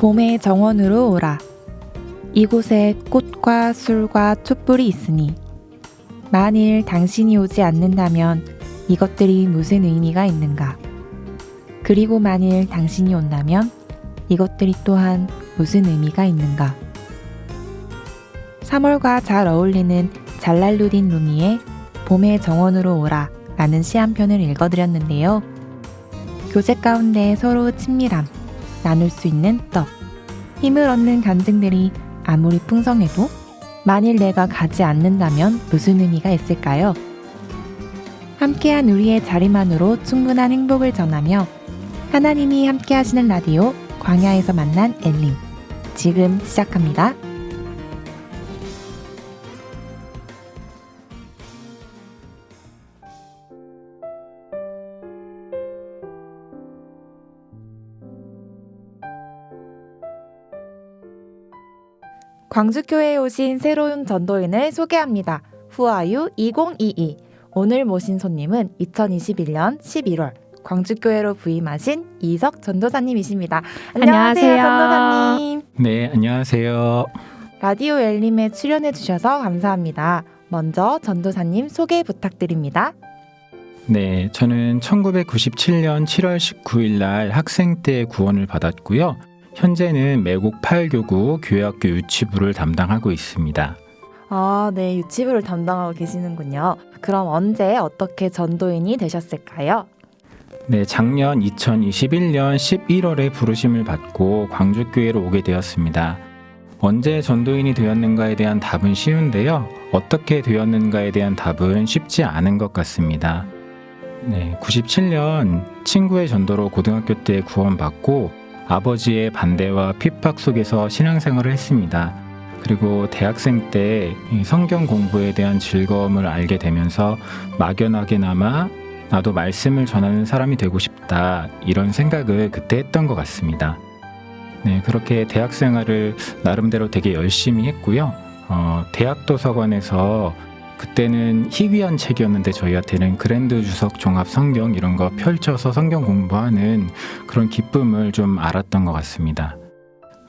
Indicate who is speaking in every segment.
Speaker 1: 봄의 정원으로 오라. 이곳에 꽃과 술과 촛불이 있으니 만일 당신이 오지 않는다면 이것들이 무슨 의미가 있는가? 그리고 만일 당신이 온다면 이것들이 또한 무슨 의미가 있는가? 3월과 잘 어울리는 잘랄루딘 루미의 봄의 정원으로 오라 라는 시 한 편을 읽어드렸는데요. 교제 가운데 서로 친밀함, 나눌 수 있는 떡, 힘을 얻는 간증들이 아무리 풍성해도 만일 내가 가지 않는다면 무슨 의미가 있을까요? 함께한 우리의 자리만으로 충분한 행복을 전하며 하나님이 함께 하시는 라디오 광야에서 만난 엘림, 지금 시작합니다. 광주교회에 오신 새로운 전도인을 소개합니다. 후아유 2022. 오늘 모신 손님은 2021년 11월 광주교회로 부임하신 이석 전도사님이십니다. 안녕하세요, 전도사님.
Speaker 2: 네, 안녕하세요.
Speaker 1: 라디오 엘림에 출연해 주셔서 감사합니다. 먼저 전도사님 소개 부탁드립니다.
Speaker 2: 네, 저는 1997년 7월 19일 날 학생 때 구원을 받았고요. 현재는 매곡 8교구 교회학교 유치부를 담당하고 있습니다.
Speaker 1: 아, 네, 유치부를 담당하고 계시는군요. 그럼 언제 어떻게 전도인이 되셨을까요?
Speaker 2: 네, 작년 2021년 11월에 부르심을 받고 광주교회로 오게 되었습니다. 언제 전도인이 되었는가에 대한 답은 쉬운데요. 어떻게 되었는가에 대한 답은 쉽지 않은 것 같습니다. 네, 97년 친구의 전도로 고등학교 때 구원받고 아버지의 반대와 핍박 속에서 신앙생활을 했습니다. 그리고 대학생 때 성경 공부에 대한 즐거움을 알게 되면서 막연하게나마 나도 말씀을 전하는 사람이 되고 싶다, 이런 생각을 그때 했던 것 같습니다. 네, 그렇게 대학생활을 나름대로 되게 열심히 했고요. 대학 도서관에서 그때는 희귀한 책이었는데 저희한테는 그랜드 주석 종합 성경 이런 거 펼쳐서 성경 공부하는 그런 기쁨을 좀 알았던 것 같습니다.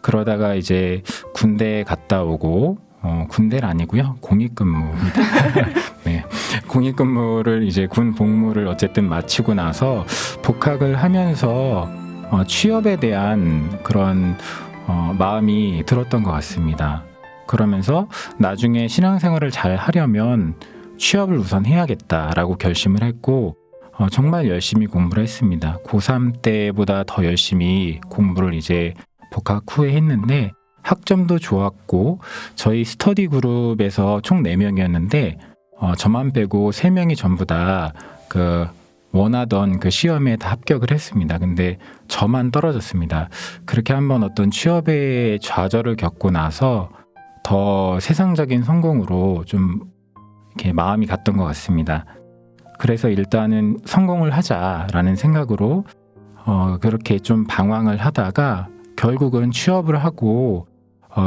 Speaker 2: 그러다가 이제 군대에 갔다 오고 군대는 아니고요, 공익근무입니다. 네, 공익근무를 이제 군 복무를 어쨌든 마치고 나서 복학을 하면서 취업에 대한 그런 마음이 들었던 것 같습니다. 그러면서 나중에 신앙생활을 잘 하려면 취업을 우선 해야겠다라고 결심을 했고 정말 열심히 공부를 했습니다. 고3 때보다 더 열심히 공부를 이제 복학 후에 했는데 학점도 좋았고 저희 스터디 그룹에서 총 4명이었는데 저만 빼고 3명이 전부 다 그 원하던 그 시험에 다 합격을 했습니다. 근데 저만 떨어졌습니다. 그렇게 한번 어떤 취업의 좌절을 겪고 나서 더 세상적인 성공으로 좀 이렇게 마음이 갔던 것 같습니다. 그래서 일단은 성공을 하자라는 생각으로 그렇게 좀 방황을 하다가 결국은 취업을 하고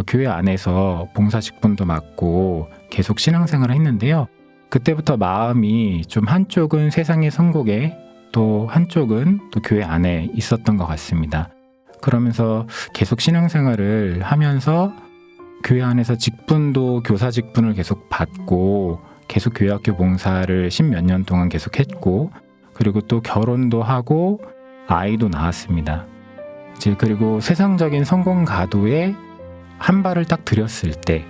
Speaker 2: 교회 안에서 봉사 직분도 맡고 계속 신앙생활을 했는데요. 그때부터 마음이 좀 한쪽은 세상의 성공에 또 한쪽은 또 교회 안에 있었던 것 같습니다. 그러면서 계속 신앙생활을 하면서 교회 안에서 직분도 교사 직분을 계속 받고 계속 교회학교 봉사를 10몇 년 동안 계속 했고 그리고 또 결혼도 하고 아이도 낳았습니다. 이제 그리고 세상적인 성공 가도에 한 발을 딱 들였을 때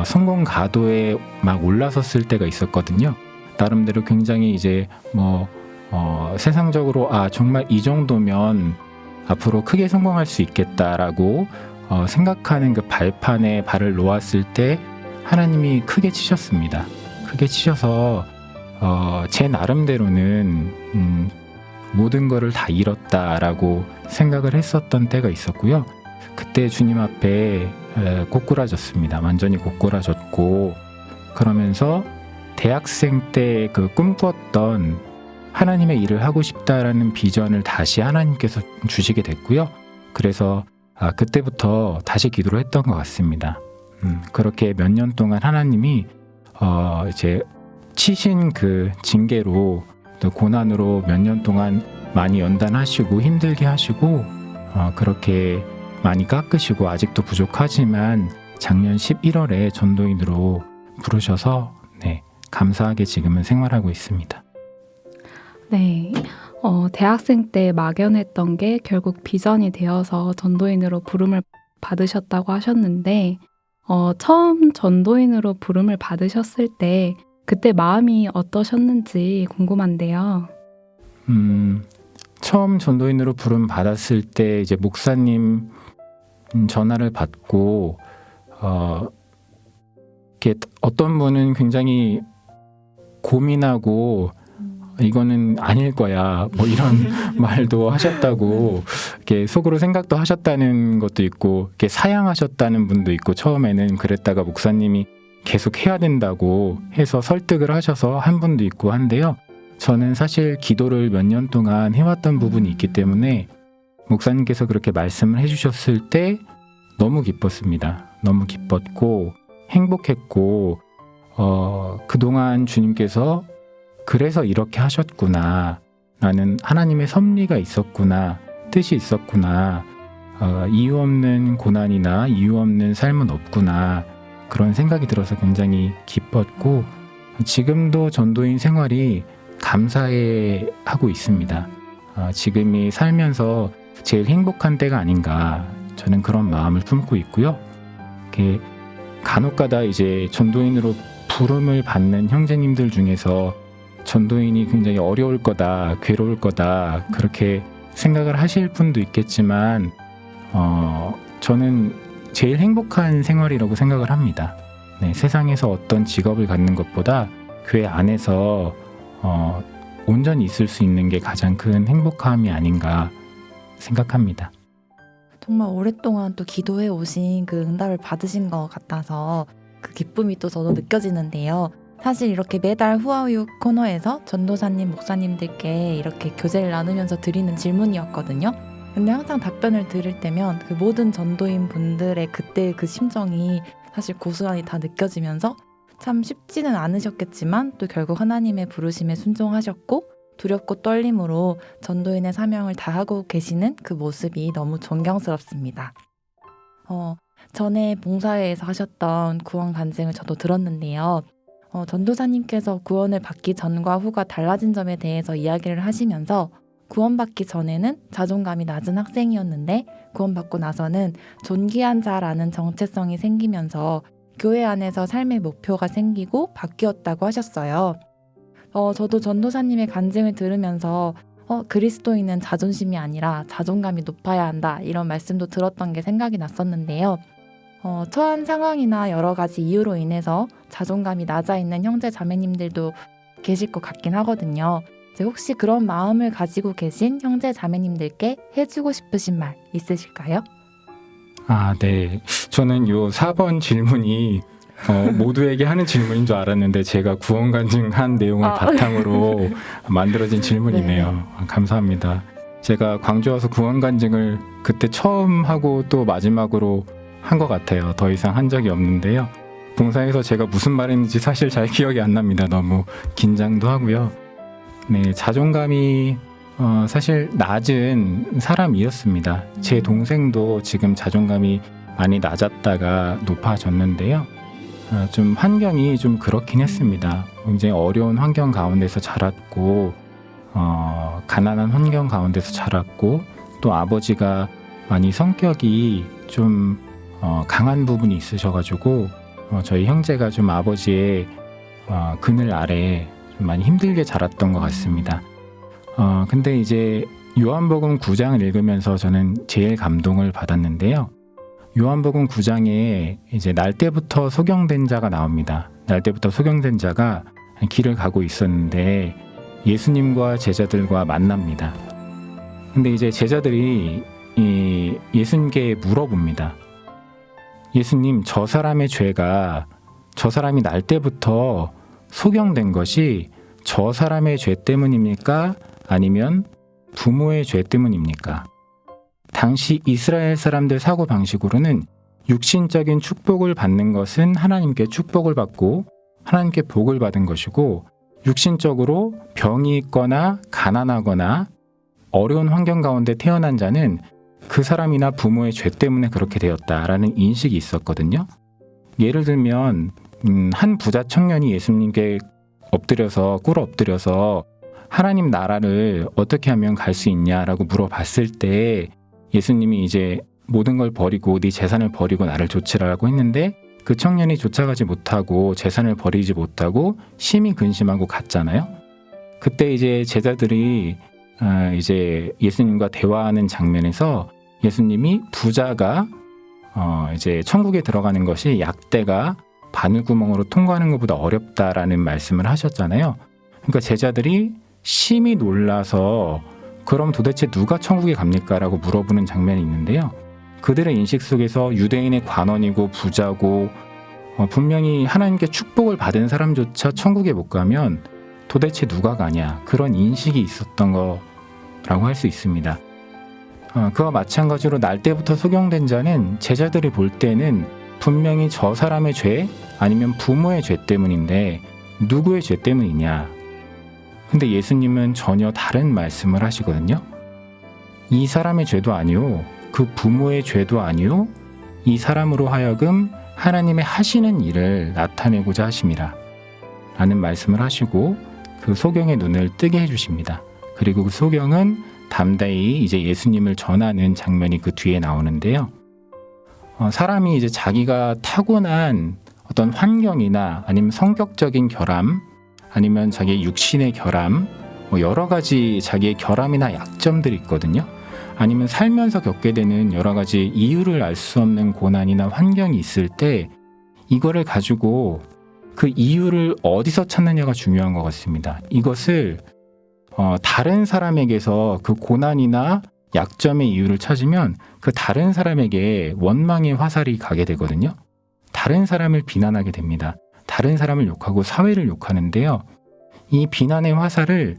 Speaker 2: 성공 가도에 막 올라섰을 때가 있었거든요. 나름대로 굉장히 이제 세상적으로 정말 이 정도면 앞으로 크게 성공할 수 있겠다라고 생각하는 그 발판에 발을 놓았을 때 하나님이 크게 치셨습니다. 크게 치셔서 제 나름대로는 모든 거를 다 잃었다라고 생각을 했었던 때가 있었고요. 그때 주님 앞에 고꾸라졌습니다. 완전히 고꾸라졌고 그러면서 대학생 때 그 꿈꿨던 하나님의 일을 하고 싶다라는 비전을 다시 하나님께서 주시게 됐고요. 그래서 그때부터 다시 기도를 했던 것 같습니다. 그렇게 몇 년 동안 하나님이 이제 치신 그 징계로 또 고난으로 몇 년 동안 많이 연단하시고 힘들게 하시고 그렇게 많이 깎으시고 아직도 부족하지만 작년 11월에 전도인으로 부르셔서 감사하게 지금은 생활하고 있습니다.
Speaker 3: 네. 대학생 때 막연했던 게 결국 비전이 되어서 전도인으로 부름을 받으셨다고 하셨는데, 처음 전도인으로 부름을 받으셨을 때 그때 마음이 어떠셨는지 궁금한데요.
Speaker 2: 처음 전도인으로 부름 받았을 때 이제 목사님 전화를 받고 이렇게 어떤 분은 굉장히 고민하고 이거는 아닐 거야 뭐 이런 말도 하셨다고 이렇게 속으로 생각도 하셨다는 것도 있고 이렇게 사양하셨다는 분도 있고 처음에는 그랬다가 목사님이 계속 해야 된다고 해서 설득을 하셔서 한 분도 있고 한데요. 저는 사실 기도를 몇 년 동안 해왔던 부분이 있기 때문에 목사님께서 그렇게 말씀을 해주셨을 때 너무 기뻤습니다. 너무 기뻤고 행복했고 그동안 주님께서 그래서 이렇게 하셨구나. 나는 하나님의 섭리가 있었구나. 뜻이 있었구나. 이유 없는 고난이나 이유 없는 삶은 없구나. 그런 생각이 들어서 굉장히 기뻤고 지금도 전도인 생활이 감사해 하고 있습니다. 지금이 살면서 제일 행복한 때가 아닌가 저는 그런 마음을 품고 있고요. 이렇게 간혹가다 이제 전도인으로 부름을 받는 형제님들 중에서 전도인이 굉장히 어려울 거다, 괴로울 거다 그렇게 생각을 하실 분도 있겠지만 저는 제일 행복한 생활이라고 생각을 합니다. 세상에서 어떤 직업을 갖는 것보다 교회 안에서 온전히 있을 수 있는 게 가장 큰 행복함이 아닌가 생각합니다.
Speaker 1: 정말 오랫동안 또 기도해 오신 그 응답을 받으신 것 같아서 그 기쁨이 또 저도 느껴지는데요. 사실 이렇게 매달 후아유 코너에서 전도사님, 목사님들께 이렇게 교제를 나누면서 드리는 질문이었거든요. 근데 항상 답변을 들을 때면 그 모든 전도인 분들의 그때 그 심정이 사실 고스란히 다 느껴지면서 참 쉽지는 않으셨겠지만 또 결국 하나님의 부르심에 순종하셨고 두렵고 떨림으로 전도인의 사명을 다하고 계시는 그 모습이 너무 존경스럽습니다. 전에 봉사회에서 하셨던 구원 간증을 저도 들었는데요. 전도사님께서 구원을 받기 전과 후가 달라진 점에 대해서 이야기를 하시면서 구원받기 전에는 자존감이 낮은 학생이었는데 구원받고 나서는 존귀한 자라는 정체성이 생기면서 교회 안에서 삶의 목표가 생기고 바뀌었다고 하셨어요. 저도 전도사님의 간증을 들으면서 그리스도인은 자존심이 아니라 자존감이 높아야 한다 이런 말씀도 들었던 게 생각이 났었는데요. 처한 상황이나 여러 가지 이유로 인해서 자존감이 낮아 있는 형제 자매님들도 계실 것 같긴 하거든요. 혹시 그런 마음을 가지고 계신 형제 자매님들께 해주고 싶으신 말 있으실까요?
Speaker 2: 네. 저는 요 4번 질문이 모두에게 하는 질문인 줄 알았는데 제가 구원 간증한 내용을 바탕으로 만들어진 질문이네요.
Speaker 1: 네.
Speaker 2: 감사합니다. 제가 광주 와서 구원 간증을 그때 처음 하고 또 마지막으로 한 것 같아요. 더 이상 한 적이 없는데요. 봉사에서 제가 무슨 말했는지 사실 잘 기억이 안 납니다. 너무 긴장도 하고요. 자존감이 사실 낮은 사람이었습니다. 제 동생도 지금 자존감이 많이 낮았다가 높아졌는데요. 좀 환경이 좀 그렇긴 했습니다. 굉장히 어려운 환경 가운데서 자랐고 가난한 환경 가운데서 자랐고 또 아버지가 많이 성격이 좀 강한 부분이 있으셔가지고 저희 형제가 좀 아버지의 그늘 아래 좀 많이 힘들게 자랐던 것 같습니다. 근데 이제 요한복음 9장을 읽으면서 저는 제일 감동을 받았는데요. 요한복음 9장에 이제 날 때부터 소경된 자가 나옵니다. 날 때부터 소경된 자가 길을 가고 있었는데 예수님과 제자들과 만납니다. 근데 이제 제자들이 예수님께 물어봅니다. 예수님, 저 사람의 죄가 저 사람이 날 때부터 소경된 것이 저 사람의 죄 때문입니까? 아니면 부모의 죄 때문입니까? 당시 이스라엘 사람들 사고 방식으로는 육신적인 축복을 받는 것은 하나님께 축복을 받고 하나님께 복을 받은 것이고 육신적으로 병이 있거나 가난하거나 어려운 환경 가운데 태어난 자는 그 사람이나 부모의 죄 때문에 그렇게 되었다라는 인식이 있었거든요. 예를 들면 한 부자 청년이 예수님께 꿇어 엎드려서 하나님 나라를 어떻게 하면 갈 수 있냐라고 물어봤을 때 예수님이 이제 모든 걸 버리고 네 재산을 버리고 나를 좇으라고 했는데 그 청년이 쫓아가지 못하고 재산을 버리지 못하고 심히 근심하고 갔잖아요. 그때 이제 제자들이 이제 예수님과 대화하는 장면에서 예수님이 부자가 이제 천국에 들어가는 것이 약대가 바늘구멍으로 통과하는 것보다 어렵다라는 말씀을 하셨잖아요. 그러니까 제자들이 심히 놀라서 그럼 도대체 누가 천국에 갑니까? 라고 물어보는 장면이 있는데요. 그들의 인식 속에서 유대인의 관원이고 부자고 분명히 하나님께 축복을 받은 사람조차 천국에 못 가면 도대체 누가 가냐, 그런 인식이 있었던 거라고 할 수 있습니다. 그와 마찬가지로 날 때부터 소경된 자는 제자들이 볼 때는 분명히 저 사람의 죄 아니면 부모의 죄 때문인데 누구의 죄 때문이냐. 근데 예수님은 전혀 다른 말씀을 하시거든요. 이 사람의 죄도 아니요, 그 부모의 죄도 아니요, 이 사람으로 하여금 하나님의 하시는 일을 나타내고자 하심이라 라는 말씀을 하시고 그 소경의 눈을 뜨게 해주십니다. 그리고 그 소경은 담대히 이제 예수님을 전하는 장면이 그 뒤에 나오는데요. 사람이 이제 자기가 타고난 어떤 환경이나 아니면 성격적인 결함 아니면 자기의 육신의 결함, 여러 가지 자기의 결함이나 약점들이 있거든요. 아니면 살면서 겪게 되는 여러 가지 이유를 알 수 없는 고난이나 환경이 있을 때 이거를 가지고 그 이유를 어디서 찾느냐가 중요한 것 같습니다. 이것을 다른 사람에게서 그 고난이나 약점의 이유를 찾으면 그 다른 사람에게 원망의 화살이 가게 되거든요. 다른 사람을 비난하게 됩니다. 다른 사람을 욕하고 사회를 욕하는데요. 이 비난의 화살을,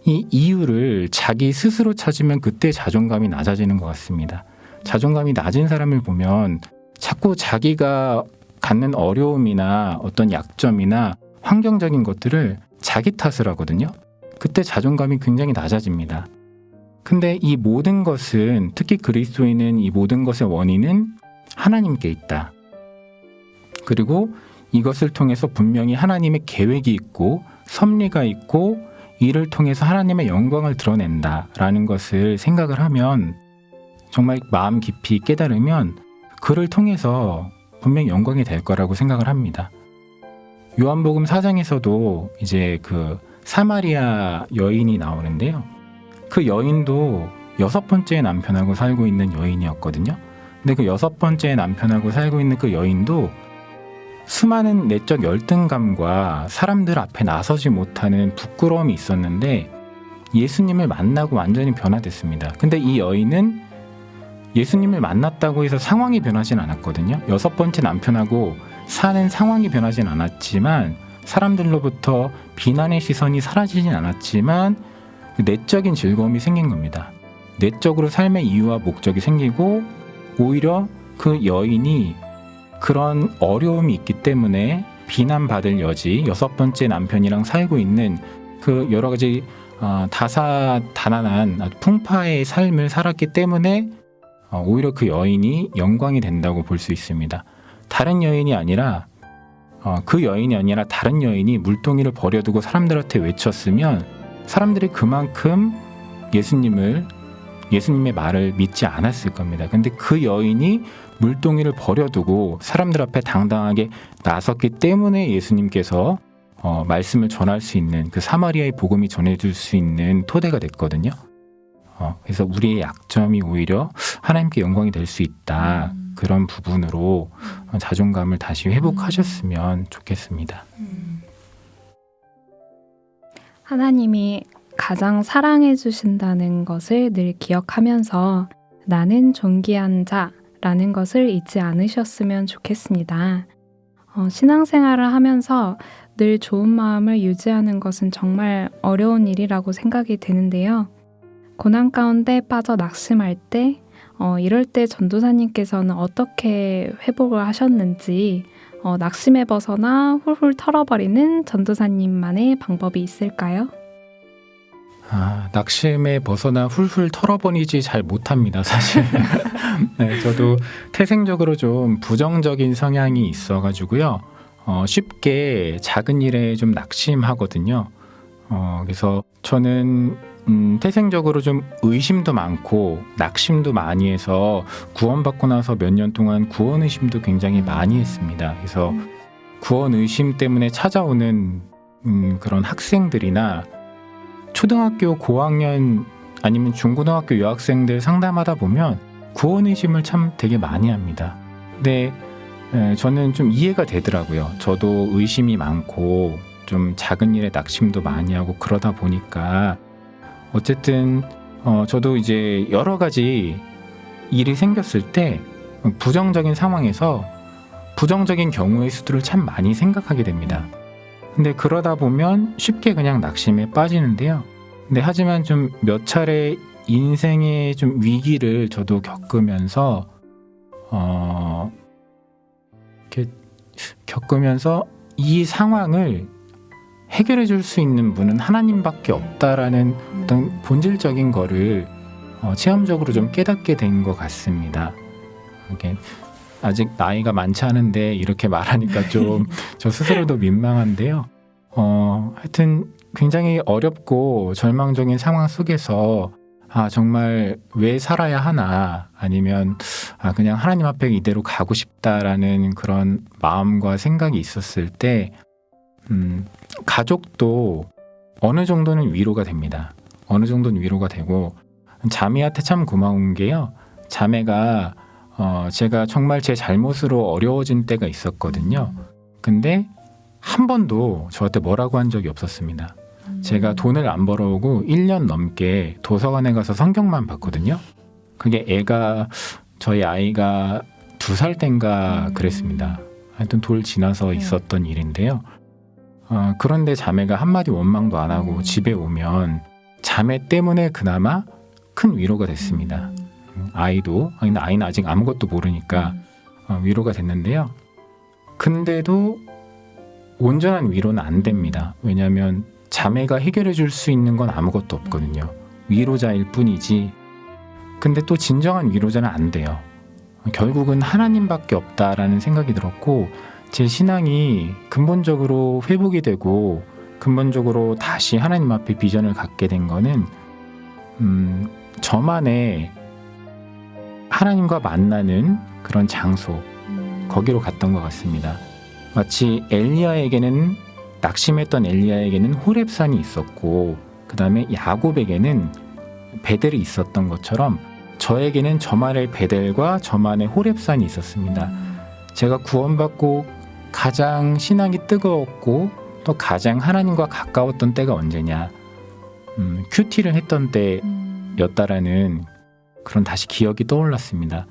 Speaker 2: 이 이유를 자기 스스로 찾으면 그때 자존감이 낮아지는 것 같습니다. 자존감이 낮은 사람을 보면 자꾸 자기가 갖는 어려움이나 어떤 약점이나 환경적인 것들을 자기 탓을 하거든요. 그때 자존감이 굉장히 낮아집니다. 근데 이 모든 것은, 특히 그리스도인은 이 모든 것의 원인은 하나님께 있다. 그리고 이것을 통해서 분명히 하나님의 계획이 있고 섭리가 있고 이를 통해서 하나님의 영광을 드러낸다라는 것을 생각을 하면, 정말 마음 깊이 깨달으면 그를 통해서 분명히 영광이 될 거라고 생각을 합니다. 요한복음 4장에서도 이제 그 사마리아 여인이 나오는데요. 그 여인도 6번째 남편하고 살고 있는 여인이었거든요. 근데 그 6번째 남편하고 살고 있는 그 여인도 수많은 내적 열등감과 사람들 앞에 나서지 못하는 부끄러움이 있었는데 예수님을 만나고 완전히 변화됐습니다. 근데 이 여인은 예수님을 만났다고 해서 상황이 변하진 않았거든요. 6번째 남편하고 사는 상황이 변하진 않았지만, 사람들로부터 비난의 시선이 사라지진 않았지만 내적인 즐거움이 생긴 겁니다. 내적으로 삶의 이유와 목적이 생기고, 오히려 그 여인이 그런 어려움이 있기 때문에 비난받을 여지, 6번째 남편이랑 살고 있는 그 여러 가지 다사다난한 아주 풍파의 삶을 살았기 때문에 오히려 그 여인이 영광이 된다고 볼 수 있습니다. 다른 여인이 아니라 그 여인이 아니라 다른 여인이 물동이를 버려두고 사람들한테 외쳤으면 사람들이 그만큼 예수님의 말을 믿지 않았을 겁니다. 근데 그 여인이 물동이를 버려두고 사람들 앞에 당당하게 나섰기 때문에 예수님께서 말씀을 전할 수 있는, 그 사마리아의 복음이 전해줄 수 있는 토대가 됐거든요. 그래서 우리의 약점이 오히려 하나님께 영광이 될 수 있다. 그런 부분으로 자존감을 다시 회복하셨으면 좋겠습니다.
Speaker 3: 하나님이 가장 사랑해 주신다는 것을 늘 기억하면서 나는 존귀한 자라는 것을 잊지 않으셨으면 좋겠습니다. 신앙생활을 하면서 늘 좋은 마음을 유지하는 것은 정말 어려운 일이라고 생각이 되는데요. 고난 가운데 빠져 낙심할 때, 이럴 때 전도사님께서는 어떻게 회복을 하셨는지, 낙심에 벗어나 훌훌 털어버리는 전도사님만의 방법이 있을까요?
Speaker 2: 낙심에 벗어나 훌훌 털어버리지 잘 못합니다, 사실. 네, 저도 태생적으로 좀 부정적인 성향이 있어가지고요. 쉽게 작은 일에 좀 낙심하거든요. 그래서 저는 태생적으로 좀 의심도 많고 낙심도 많이 해서 구원받고 나서 몇 년 동안 구원 의심도 굉장히 많이 했습니다. 그래서 구원 의심 때문에 찾아오는 그런 학생들이나 초등학교 고학년 아니면 중고등학교 여학생들 상담하다 보면 구원 의심을 참 되게 많이 합니다. 근데 저는 좀 이해가 되더라고요. 저도 의심이 많고 좀 작은 일에 낙심도 많이 하고 그러다 보니까 어쨌든 저도 이제 여러 가지 일이 생겼을 때 부정적인 상황에서 부정적인 경우의 수들을 참 많이 생각하게 됩니다. 근데 그러다 보면 쉽게 그냥 낙심에 빠지는데요. 근데 하지만 좀 몇 차례 인생의 좀 위기를 저도 겪으면서 이렇게 겪으면서 이 상황을 해결해 줄 수 있는 분은 하나님밖에 없다라는 어떤 본질적인 거를 체험적으로 좀 깨닫게 된 것 같습니다. 이게 아직 나이가 많지 않은데 이렇게 말하니까 좀 저 스스로도 민망한데요. 하여튼 굉장히 어렵고 절망적인 상황 속에서 정말 왜 살아야 하나 아니면 그냥 하나님 앞에 이대로 가고 싶다라는 그런 마음과 생각이 있었을 때 가족도 어느 정도는 위로가 됩니다. 어느 정도는 위로가 되고 자매한테 참 고마운 게요. 자매가 제가 정말 제 잘못으로 어려워진 때가 있었거든요. 근데 한 번도 저한테 뭐라고 한 적이 없었습니다. 제가 돈을 안 벌어오고 1년 넘게 도서관에 가서 성경만 봤거든요. 그게 저희 아이가 2살 땐가 그랬습니다. 하여튼 돌 지나서 있었던 일인데요. 그런데 자매가 한마디 원망도 안 하고 집에 오면 자매 때문에 그나마 큰 위로가 됐습니다. 아이는 아직 아무것도 모르니까 위로가 됐는데요. 근데도 온전한 위로는 안 됩니다. 왜냐하면 자매가 해결해 줄 수 있는 건 아무것도 없거든요. 위로자일 뿐이지. 근데 또 진정한 위로자는 안 돼요. 결국은 하나님밖에 없다라는 생각이 들었고 제 신앙이 근본적으로 회복이 되고 근본적으로 다시 하나님 앞에 비전을 갖게 된 거는 저만의 하나님과 만나는 그런 장소 거기로 갔던 것 같습니다. 마치 낙심했던 엘리야에게는 호렙산이 있었고 그 다음에 야곱에게는 베델이 있었던 것처럼 저에게는 저만의 베델과 저만의 호렙산이 있었습니다. 제가 구원받고 가장 신앙이 뜨거웠고 또 가장 하나님과 가까웠던 때가 언제냐, 큐티를 했던 때였다라는 그런 다시 기억이 떠올랐습니다.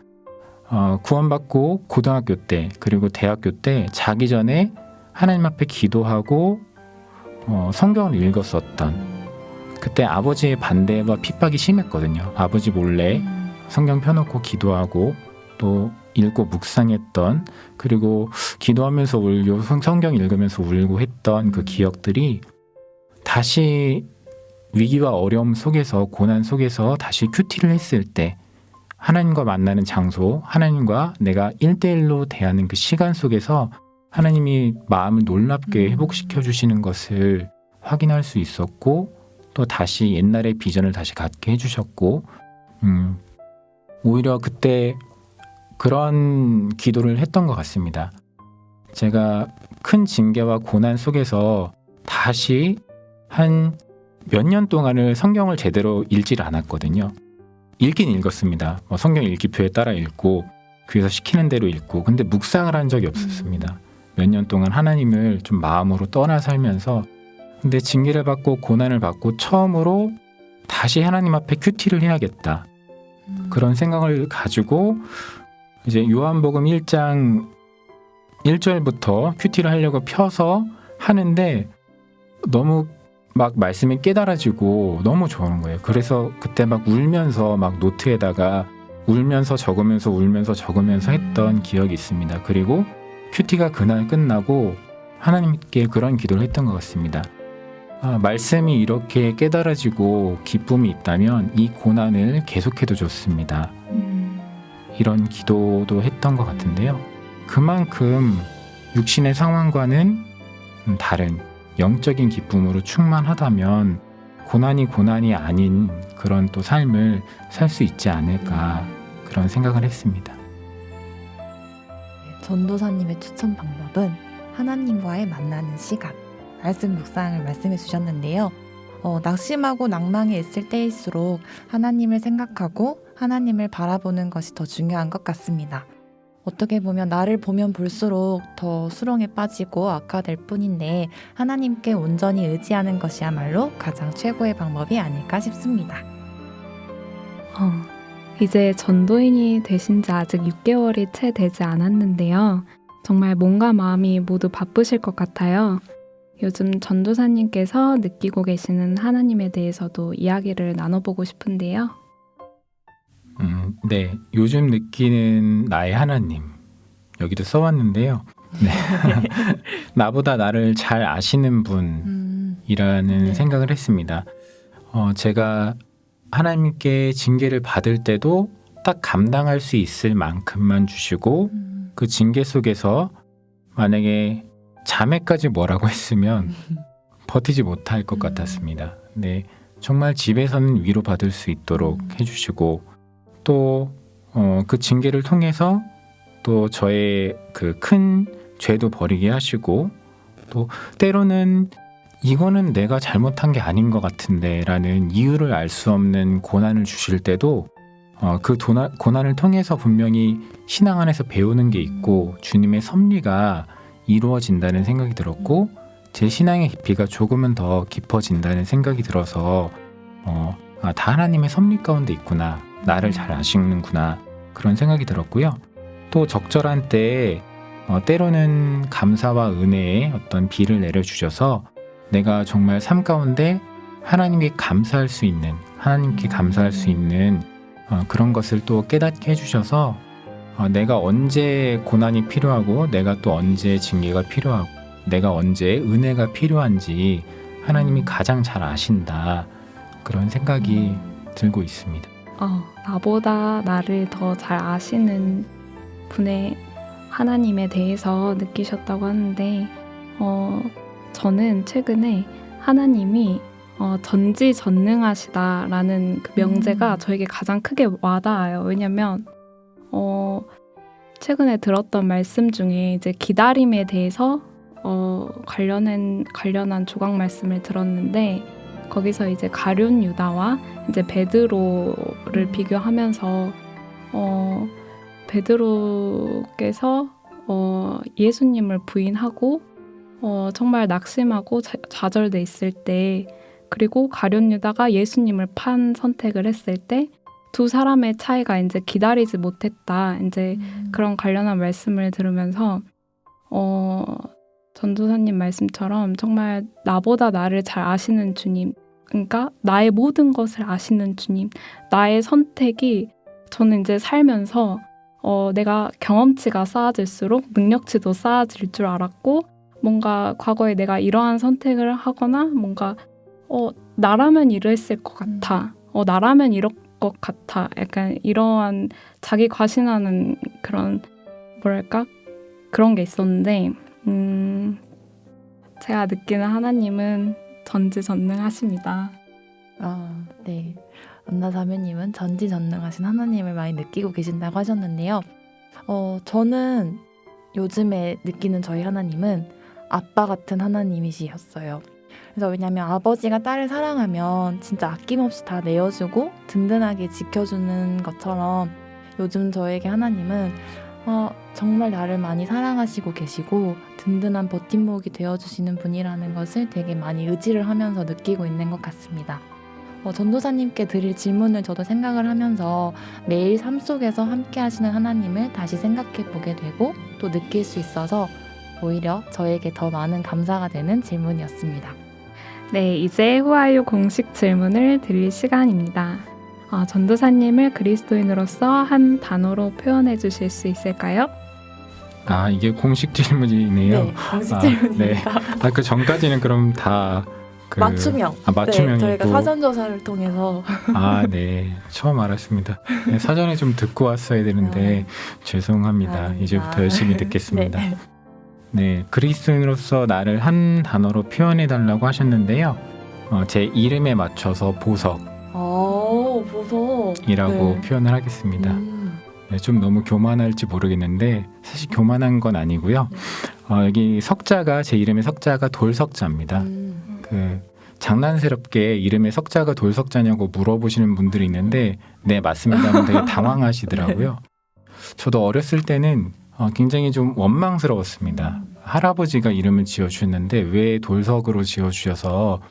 Speaker 2: 구원받고 고등학교 때 그리고 대학교 때 자기 전에 하나님 앞에 기도하고 성경을 읽었었던 그때 아버지의 반대와 핍박이 심했거든요. 아버지 몰래 성경 펴놓고 기도하고 또 읽고 묵상했던 그리고 기도하면서 울고 성경 읽으면서 울고 했던 그 기억들이 다시 위기와 어려움 속에서 고난 속에서 다시 큐티를 했을 때 하나님과 만나는 장소, 하나님과 내가 1대1로 대하는 그 시간 속에서 하나님이 마음을 놀랍게 회복시켜 주시는 것을 확인할 수 있었고 또 다시 옛날의 비전을 다시 갖게 해주셨고 오히려 그때 그런 기도를 했던 것 같습니다. 제가 큰 징계와 고난 속에서 다시 한 몇 년 동안을 성경을 제대로 읽질 않았거든요. 읽긴 읽었습니다. 성경 읽기표에 따라 읽고 귀에서 시키는 대로 읽고 근데 묵상을 한 적이 없었습니다. 몇 년 동안 하나님을 좀 마음으로 떠나 살면서 근데 징계를 받고 고난을 받고 처음으로 다시 하나님 앞에 큐티를 해야겠다. 그런 생각을 가지고 이제 요한복음 1장 1절부터 큐티를 하려고 펴서 하는데 너무 막 말씀이 깨달아지고 너무 좋은 거예요. 그래서 그때 막 울면서 막 노트에다가 울면서 적으면서 했던 기억이 있습니다. 그리고 큐티가 그날 끝나고 하나님께 그런 기도를 했던 것 같습니다. 말씀이 이렇게 깨달아지고 기쁨이 있다면 이 고난을 계속해도 좋습니다. 이런 기도도 했던 것 같은데요. 그만큼 육신의 상황과는 다른 영적인 기쁨으로 충만하다면 고난이 아닌 그런 또 삶을 살 수 있지 않을까 그런 생각을 했습니다.
Speaker 1: 전도사님의 추천 방법은 하나님과의 만나는 시간, 말씀 묵상을 말씀해 주셨는데요. 낙심하고 낭망에 있을 때일수록 하나님을 생각하고 하나님을 바라보는 것이 더 중요한 것 같습니다. 어떻게 보면 나를 보면 볼수록 더 수렁에 빠지고 악화될 뿐인데 하나님께 온전히 의지하는 것이야말로 가장 최고의 방법이 아닐까 싶습니다.
Speaker 3: 이제 전도인이 되신 지 아직 6개월이 채 되지 않았는데요. 정말 몸과 마음이 모두 바쁘실 것 같아요. 요즘 전도사님께서 느끼고 계시는 하나님에 대해서도 이야기를 나눠보고 싶은데요.
Speaker 2: 네, 요즘 느끼는 나의 하나님 여기도 써왔는데요. 네. 나보다 나를 잘 아시는 분이라는
Speaker 1: 네.
Speaker 2: 생각을 했습니다. 제가 하나님께 징계를 받을 때도 딱 감당할 수 있을 만큼만 주시고 그 징계 속에서 만약에 자매까지 뭐라고 했으면 버티지 못할 것 같았습니다. 네, 정말 집에서는 위로받을 수 있도록 해주시고 또 그 징계를 통해서 또 저의 그 큰 죄도 버리게 하시고 또 때로는 이거는 내가 잘못한 게 아닌 것 같은데 라는 이유를 알 수 없는 고난을 주실 때도 그 고난을 통해서 분명히 신앙 안에서 배우는 게 있고 주님의 섭리가 이루어진다는 생각이 들었고 제 신앙의 깊이가 조금은 더 깊어진다는 생각이 들어서 다 하나님의 섭리 가운데 있구나, 나를 잘 아시는구나 그런 생각이 들었고요. 또 적절한 때에 때로는 감사와 은혜의 어떤 비를 내려주셔서 내가 정말 삶 가운데 하나님께 감사할 수 있는, 하나님께 감사할 수 있는 그런 것을 또 깨닫게 해주셔서 내가 언제 고난이 필요하고 내가 또 언제 징계가 필요하고 내가 언제 은혜가 필요한지 하나님이 가장 잘 아신다 그런 생각이 들고 있습니다.
Speaker 3: 나보다 나를 더 잘 아시는 분의 하나님에 대해서 느끼셨다고 하는데 저는 최근에 하나님이 전지전능하시다라는 그 명제가 저에게 가장 크게 와닿아요. 왜냐면 최근에 들었던 말씀 중에 이제 기다림에 대해서 관련한 조각 말씀을 들었는데 거기서 이제 가룟 유다와 이제 베드로를 비교하면서 베드로께서 예수님을 부인하고 정말 낙심하고 좌절돼 있을 때, 그리고 가룟 유다가 예수님을 판 선택을 했을 때 두 사람의 차이가 이제 기다리지 못했다. 이제 그런 관련한 말씀을 들으면서 전도사님 말씀처럼 정말 나보다 나를 잘 아시는 주님, 그러니까 나의 모든 것을 아시는 주님, 나의 선택이 저는 이제 살면서 내가 경험치가 쌓아질수록 능력치도 쌓아질 줄 알았고, 뭔가 과거에 내가 이러한 선택을 하거나 뭔가 나라면 이랬을 것 같아, 나라면 이럴 것 같아, 약간 이러한 자기 과신하는 그런 뭐랄까 그런 게 있었는데 제가 느끼는 하나님은 전지전능하십니다.
Speaker 1: 네. 안나 자매님은 전지전능하신 하나님을 많이 느끼고 계신다고 하셨는데요. 저는 요즘에 느끼는 저희 하나님은 아빠 같은 하나님이시였어요. 그래서 왜냐하면 아버지가 딸을 사랑하면 진짜 아낌없이 다 내어주고 든든하게 지켜주는 것처럼 요즘 저에게 하나님은 정말 나를 많이 사랑하시고 계시고 든든한 버팀목이 되어주시는 분이라는 것을 되게 많이 의지를 하면서 느끼고 있는 것 같습니다. 전도사님께 드릴 질문을 저도 생각을 하면서 매일 삶 속에서 함께 하시는 하나님을 다시 생각해 보게 되고 또 느낄 수 있어서 오히려 저에게 더 많은 감사가 되는 질문이었습니다.
Speaker 3: 네, 이제 후아유 공식 질문을 드릴 시간입니다. 전도사님을 그리스도인으로서 한 단어로 표현해 주실 수 있을까요?
Speaker 2: 이게 공식 질문이네요.
Speaker 1: 네, 공식 질문입니다.
Speaker 2: 네. 그 전까지는 그럼 다 그
Speaker 1: 맞춤형.
Speaker 2: 맞춤형이고.
Speaker 1: 네, 저희가 사전 조사를 통해서
Speaker 2: 네. 처음 알았습니다. 네, 사전에 좀 듣고 왔어야 되는데 죄송합니다.
Speaker 1: 아닙니다.
Speaker 2: 이제부터 열심히 듣겠습니다.
Speaker 1: 네.
Speaker 2: 네, 그리스도인으로서 나를 한 단어로 표현해 달라고 하셨는데요. 제 이름에 맞춰서 보석이라고
Speaker 1: 보석. 네.
Speaker 2: 표현을 하겠습니다. 네, 좀 너무 교만할지 모르겠는데 사실 교만한 건 아니고요. 여기 석자가 제 이름의 석자가 돌석자입니다. 그 장난스럽게 이름의 석자가 돌석자냐고 물어보시는 분들이 있는데 네 맞습니다 하면 되게 당황하시더라고요. 저도 어렸을 때는 굉장히 좀 원망스러웠습니다. 할아버지가 이름을 지어주셨는데 왜 돌석으로 지어주셔서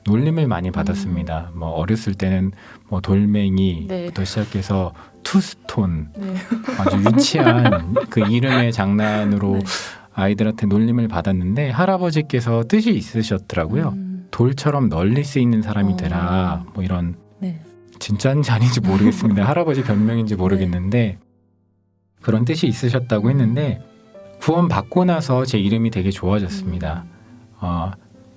Speaker 2: 놀림을 많이 받았습니다. 뭐 어렸을 때는 뭐 돌멩이부터
Speaker 1: 네.
Speaker 2: 시작해서 투스톤
Speaker 1: 네.
Speaker 2: 아주 유치한 그 이름의 장난으로
Speaker 1: 네.
Speaker 2: 아이들한테 놀림을 받았는데 할아버지께서 뜻이 있으셨더라고요. 돌처럼 널리 쓰이는 사람이 되라. 뭐 이런
Speaker 1: 네.
Speaker 2: 진짜인지 아닌지 모르겠습니다. 할아버지 변명인지 모르겠는데 그런 뜻이 있으셨다고 했는데 구원 받고 나서 제 이름이 되게 좋아졌습니다.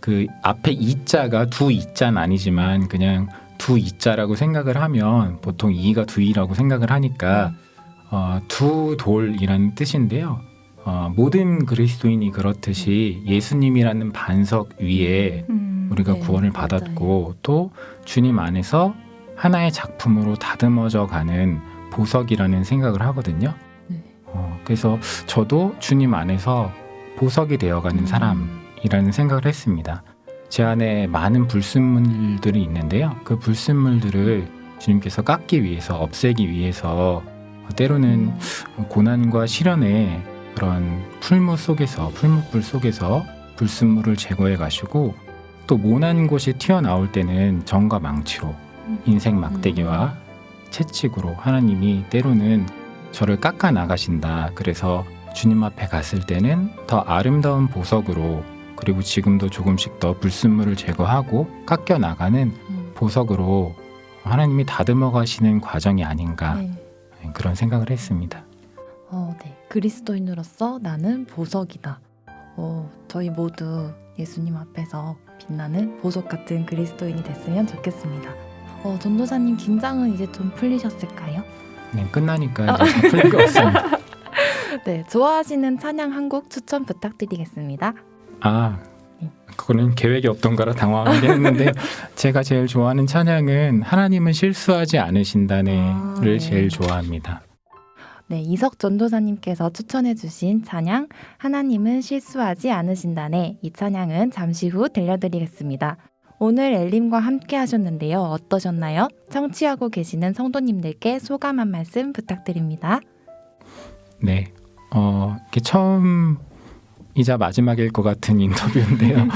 Speaker 2: 그 앞에 이자가 두 이자는 아니지만 그냥 두 이자라고 생각을 하면 보통 이가 두이라고 생각을 하니까 두 돌이라는 뜻인데요. 모든 그리스도인이 그렇듯이 예수님이라는 반석 위에 우리가
Speaker 1: 네,
Speaker 2: 구원을 받았고 또 주님 안에서 하나의 작품으로 다듬어져 가는 보석이라는 생각을 하거든요.
Speaker 1: 네.
Speaker 2: 그래서 저도 주님 안에서 보석이 되어가는 사람이라는 생각을 했습니다. 제 안에 많은 불순물들이 있는데요. 그 불순물들을 주님께서 깎기 위해서 없애기 위해서 때로는 고난과 시련의 그런 풀무불 속에서 불순물을 제거해 가시고 또 모난 곳이 튀어나올 때는 정과 망치로 인생 막대기와 채찍으로 하나님이 때로는 저를 깎아 나가신다. 그래서 주님 앞에 갔을 때는 더 아름다운 보석으로 그리고 지금도 조금씩 더 불순물을 제거하고 깎여 나가는 보석으로 하나님이 다듬어 가시는 과정이 아닌가
Speaker 1: 네.
Speaker 2: 그런 생각을 했습니다.
Speaker 1: 네. 그리스도인으로서 나는 보석이다. 저희 모두 예수님 앞에서 빛나는 보석 같은 그리스도인이 됐으면 좋겠습니다. 전도사님 긴장은 이제 좀 풀리셨을까요?
Speaker 2: 네, 끝나니까 이제 다 풀린 것 같습니다.
Speaker 1: 네, 좋아하시는 찬양 한 곡 추천 부탁드리겠습니다.
Speaker 2: 그거는 계획이 없던 거라 당황하긴 했는데 제가 제일 좋아하는 찬양은 하나님은 실수하지 않으신다네를
Speaker 1: 네.
Speaker 2: 제일 좋아합니다.
Speaker 1: 네, 이석 전도사님께서 추천해주신 찬양 하나님은 실수하지 않으신다네. 이 찬양은 잠시 후 들려드리겠습니다. 오늘 엘림과 함께 하셨는데요. 어떠셨나요? 청취하고 계시는 성도님들께 소감 한 말씀 부탁드립니다.
Speaker 2: 네, 이게 처음이자 마지막일 것 같은 인터뷰인데요.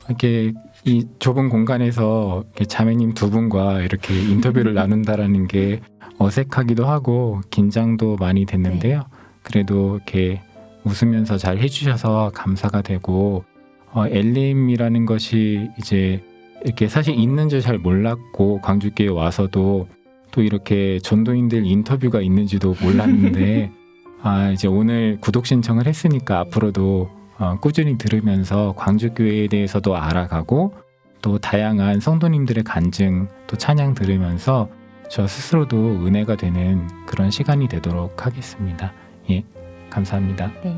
Speaker 2: 이렇게 이 좁은 공간에서 이렇게 자매님 두 분과 이렇게 인터뷰를 나눈다라는 게 어색하기도 하고 긴장도 많이 됐는데요. 그래도 이렇게 웃으면서 잘 해주셔서 감사가 되고 엘림이라는 것이 이제 이렇게 사실 있는 줄 잘 몰랐고 광주교회 와서도 또 이렇게 전도인들 인터뷰가 있는지도 몰랐는데 이제 오늘 구독 신청을 했으니까 앞으로도 꾸준히 들으면서 광주교회에 대해서도 알아가고 또 다양한 성도님들의 간증 또 찬양 들으면서 저 스스로도 은혜가 되는 그런 시간이 되도록 하겠습니다. 예, 감사합니다.
Speaker 1: 네.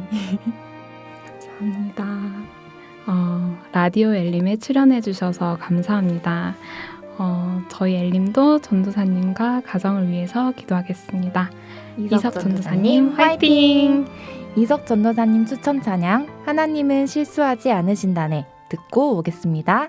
Speaker 3: 감사합니다. 라디오 엘림에 출연해 주셔서 감사합니다. 저희 엘림도 전도사님과 가정을 위해서 기도하겠습니다. 이석 전도사님 화이팅!
Speaker 1: 이석 전도사님 추천 찬양 하나님은 실수하지 않으신다네 듣고 오겠습니다.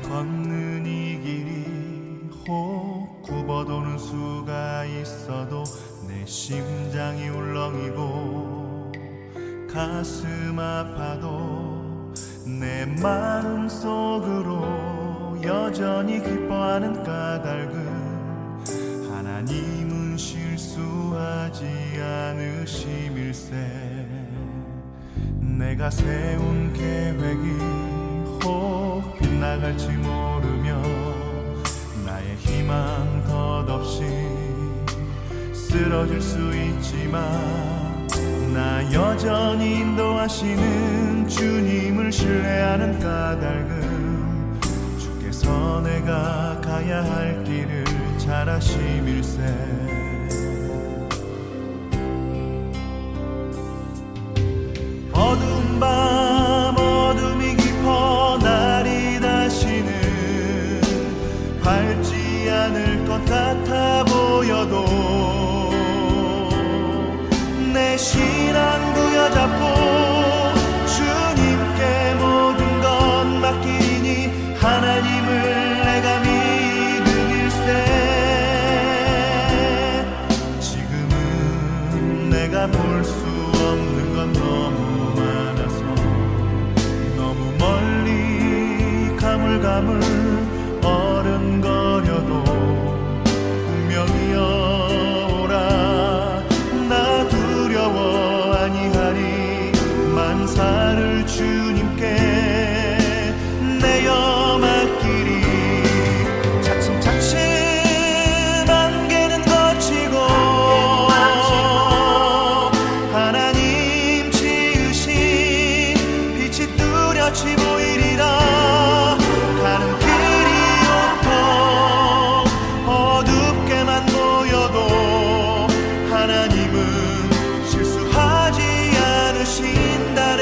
Speaker 4: 걷는 이 길이 혹 굽어도는 수가 있어도 내 심장이 울렁이고 가슴 아파도 내 마음 속으로 여전히 기뻐하는 까닭은 하나님은 실수하지 않으심일세. 내가 세운 계획이 혹 빗나갈지 모르며 나의 희망 덧없이 쓰러질 수 있지만 나 여전히 인도하시는 주님을 신뢰하는 까닭은 주께서 내가 가야 할 길을 잘 아심일세. 어두운 밤 어둠이 깊어 날이 다시는 밝지 않을 것 같아 보여도 내 신앙 부여잡고 주님께 모든 것 맡기니 하나님을 내가 믿음일세. 지금은 내가 볼 수 없는 건 너무 많아서 너무 멀리 가물가물 어른거려도 분명히 오라 나 두려워 아니하리. 만사를 주님께 내어 맡기리. 차츰차츰 안개는 거치고 하나님 지으신 빛이 뚜렷이 보이리라. 가는 길이 온통 어둡게만 보여도 하나님은 실수하지 않으신다네.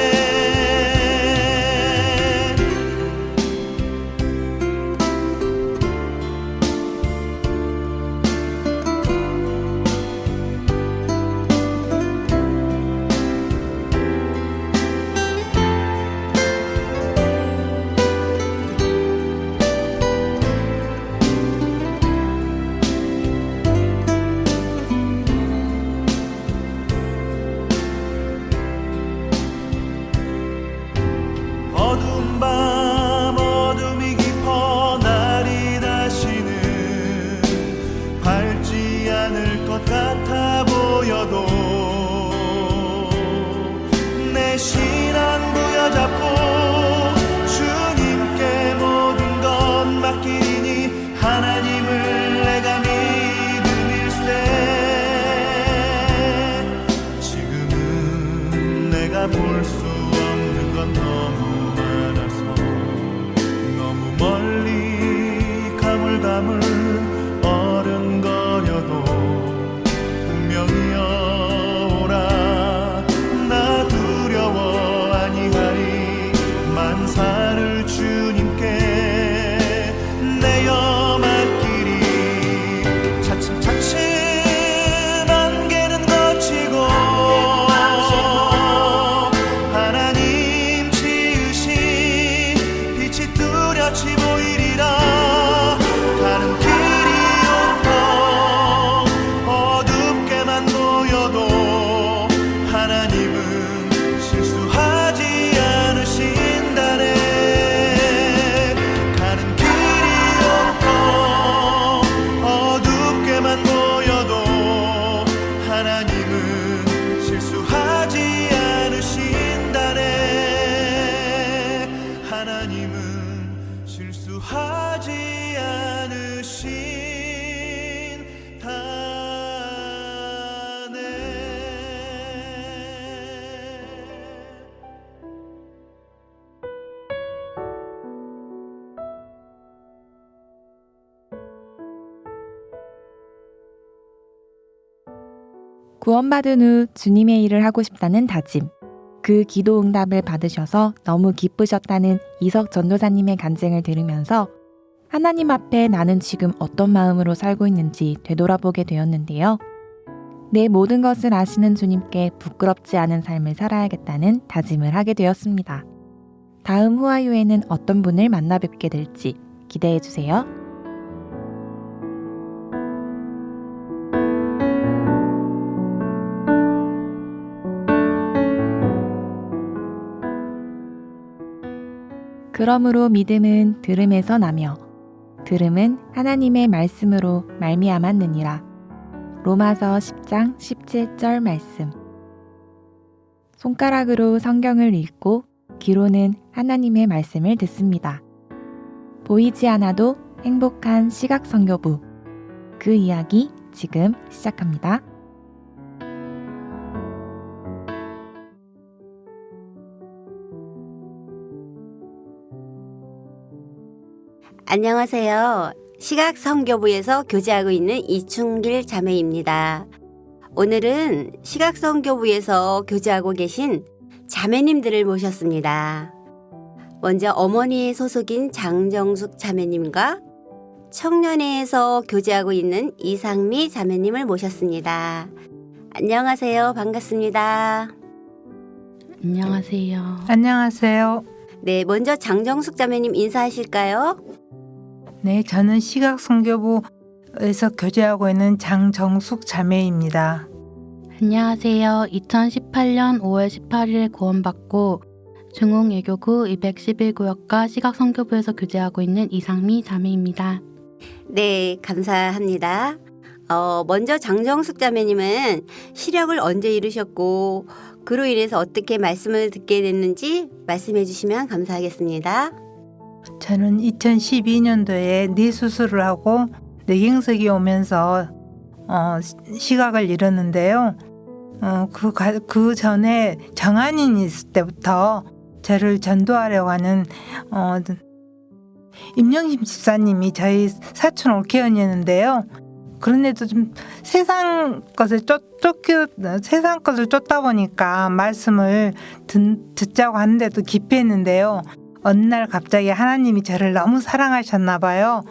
Speaker 4: 어두운 밤 어둠이 깊어 날이 다시는 밝지 않을 것 같아 보여도 내 신앙 부여잡고 주님께 모든 것 맡기니 하나님을 내가 믿음일세. 지금은 내가 볼 수 없는 건 너무 너무 멀리 가물가물 어른거려도 분명히 오라 나 두려워 아니하리. 만사를 주님께 내어 맡기리. 차츰차츰 안개는 거치고 하나님 지으신 빛이 뚜렷이 보이리라. 가는 길이 온통 어둡게만 보여도 하나님은 실수하지 않으신다네. 가는 길이 온통 어둡게만 보여도 하나님은 실수하지 않으신다네. 하나님은 실수하지 않으신다네.
Speaker 1: 구원받은 후 주님의 일을 하고 싶다는 다짐. 그 기도 응답을 받으셔서 너무 기쁘셨다는 이석 전도사님의 간증을 들으면서 하나님 앞에 나는 지금 어떤 마음으로 살고 있는지 되돌아보게 되었는데요. 내 모든 것을 아시는 주님께 부끄럽지 않은 삶을 살아야겠다는 다짐을 하게 되었습니다. 다음 후아유에는 어떤 분을 만나 뵙게 될지 기대해 주세요. 그러므로 믿음은 들음에서 나며 들음은 하나님의 말씀으로 말미암았느니라. 로마서 10장 17절 말씀. 손가락으로 성경을 읽고 귀로는 하나님의 말씀을 듣습니다. 보이지 않아도 행복한 시각선교부. 그 이야기 지금 시작합니다.
Speaker 5: 안녕하세요. 시각성교부에서 교제하고 있는 이충길 자매입니다. 오늘은 시각성교부에서 교제하고 계신 자매님들을 모셨습니다. 먼저 어머니의 소속인 장정숙 자매님과 청년회에서 교제하고 있는 이상미 자매님을 모셨습니다. 안녕하세요. 반갑습니다.
Speaker 6: 안녕하세요.
Speaker 7: 안녕하세요.
Speaker 5: 네, 먼저 장정숙 자매님 인사하실까요?
Speaker 7: 네, 저는 시각선교부에서 교제하고 있는 장정숙 자매입니다.
Speaker 6: 안녕하세요. 2018년 5월 18일에 구원받고 중흥예교구 211구역과 시각선교부에서 교제하고 있는 이상미 자매입니다.
Speaker 5: 네, 감사합니다. 먼저 장정숙 자매님은 시력을 언제 잃으셨고 그로 인해서 어떻게 말씀을 듣게 됐는지 말씀해 주시면 감사하겠습니다.
Speaker 7: 저는 2012년도에 뇌 수술을 하고 뇌경색이 오면서 시각을 잃었는데요. 그 전에 정한인이 있을 때부터 저를 전도하려고 하는 임영심 집사님이 저희 사촌 올케언이었는데요. 그런데도 좀 세상 것을 쫓다 보니까 말씀을 듣자고 하는데도 기피했는데요. 어느 날 갑자기 하나님이 저를 너무 사랑하셨나 봐요.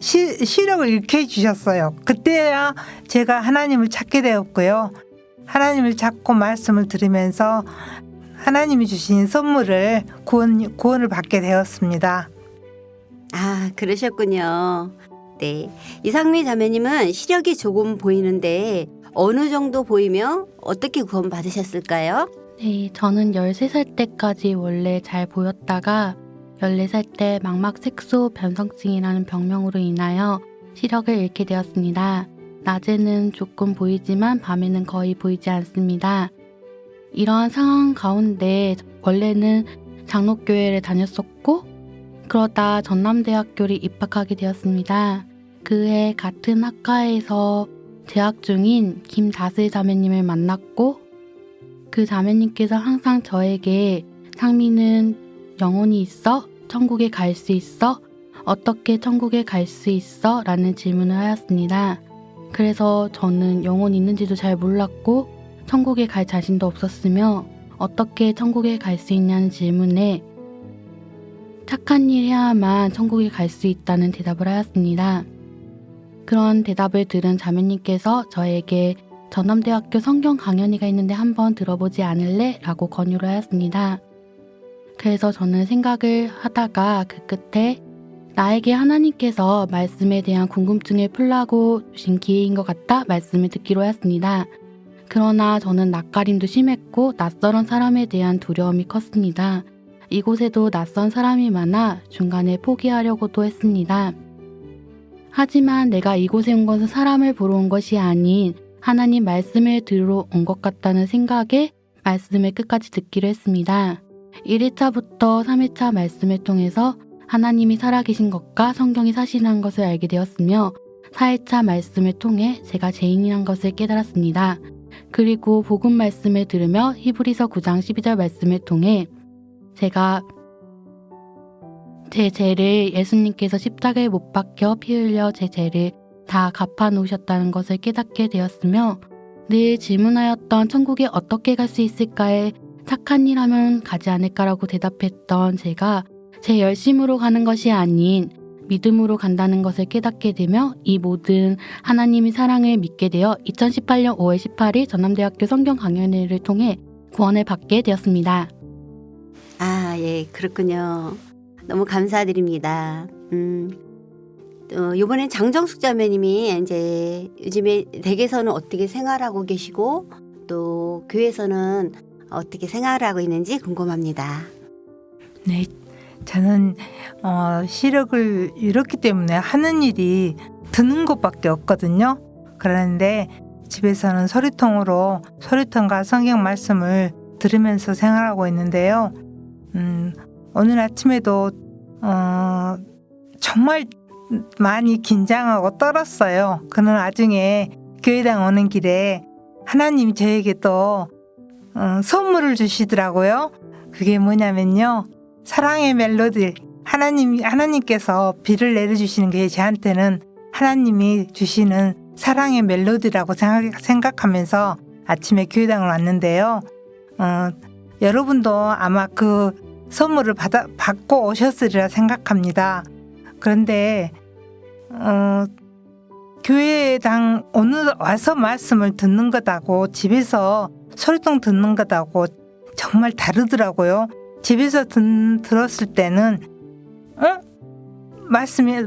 Speaker 7: 시력을 잃게 해주셨어요. 그때야 제가 하나님을 찾게 되었고요. 하나님을 찾고 말씀을 들으면서 하나님이 주신 선물을 구원을 받게 되었습니다.
Speaker 5: 아, 그러셨군요. 네, 이상미 자매님은 시력이 조금 보이는데 어느 정도 보이며 어떻게 구원 받으셨을까요?
Speaker 6: 네, 저는 13살 때까지 원래 잘 보였다가 14살 때 망막색소 변성증이라는 병명으로 인하여 시력을 잃게 되었습니다. 낮에는 조금 보이지만 밤에는 거의 보이지 않습니다. 이러한 상황 가운데 원래는 장로교회를 다녔었고 그러다 전남대학교를 입학하게 되었습니다. 그해 같은 학과에서 재학 중인 김다슬 자매님을 만났고 그 자매님께서 항상 저에게 상미는 영혼이 있어? 천국에 갈 수 있어? 어떻게 천국에 갈 수 있어? 라는 질문을 하였습니다. 그래서 저는 영혼이 있는지도 잘 몰랐고 천국에 갈 자신도 없었으며 어떻게 천국에 갈 수 있냐는 질문에 착한 일 해야만 천국에 갈 수 있다는 대답을 하였습니다. 그런 대답을 들은 자매님께서 저에게 전남대학교 성경 강연회가 있는데 한번 들어보지 않을래? 라고 권유를 하였습니다. 그래서 저는 생각을 하다가 그 끝에 나에게 하나님께서 말씀에 대한 궁금증을 풀라고 주신 기회인 것 같다 말씀을 듣기로 하였습니다. 그러나 저는 낯가림도 심했고 낯설은 사람에 대한 두려움이 컸습니다. 이곳에도 낯선 사람이 많아 중간에 포기하려고도 했습니다. 하지만 내가 이곳에 온 것은 사람을 보러 온 것이 아닌 하나님 말씀을 들으러 온 것 같다는 생각에 말씀을 끝까지 듣기로 했습니다. 1일차부터 3일차 말씀을 통해서 하나님이 살아계신 것과 성경이 사실이라는 것을 알게 되었으며 4일차 말씀을 통해 제가 죄인이란 것을 깨달았습니다. 그리고 복음 말씀을 들으며 히브리서 9장 12절 말씀을 통해 제가 제 죄를 예수님께서 십자가에 못 박혀 피 흘려 제 죄를 다 갚아놓으셨다는 것을 깨닫게 되었으며 늘 질문하였던 천국에 어떻게 갈 수 있을까에 착한 일 하면 가지 않을까라고 대답했던 제가 제 열심으로 가는 것이 아닌 믿음으로 간다는 것을 깨닫게 되며 이 모든 하나님의 사랑을 믿게 되어 2018년 5월 18일 전남대학교 성경 강연회를 통해 구원을 받게 되었습니다.
Speaker 5: 아, 예, 그렇군요. 너무 감사드립니다. 이번엔 장정숙 자매님이 이제 요즘에 댁에서는 어떻게 생활하고 계시고 또 교회에서는 어떻게 생활하고 있는지 궁금합니다.
Speaker 7: 네, 저는 시력을 잃었기 때문에 하는 일이 듣는 것밖에 없거든요. 그런데 집에서는 소리통으로 소리통과 성경 말씀을 들으면서 생활하고 있는데요. 오늘 아침에도 정말 많이 긴장하고 떨었어요. 그는 나중에 교회당 오는 길에 하나님이 저에게 또 선물을 주시더라고요. 그게 뭐냐면요. 사랑의 멜로디. 하나님께서 비를 내려주시는 게 저한테는 하나님이 주시는 사랑의 멜로디라고 생각하면서 아침에 교회당을 왔는데요. 여러분도 아마 그 선물을 받고 오셨으리라 생각합니다. 그런데 교회당 오늘 와서 말씀을 듣는 것하고 집에서 소리통 듣는 것하고 정말 다르더라고요. 집에서 들었을 때는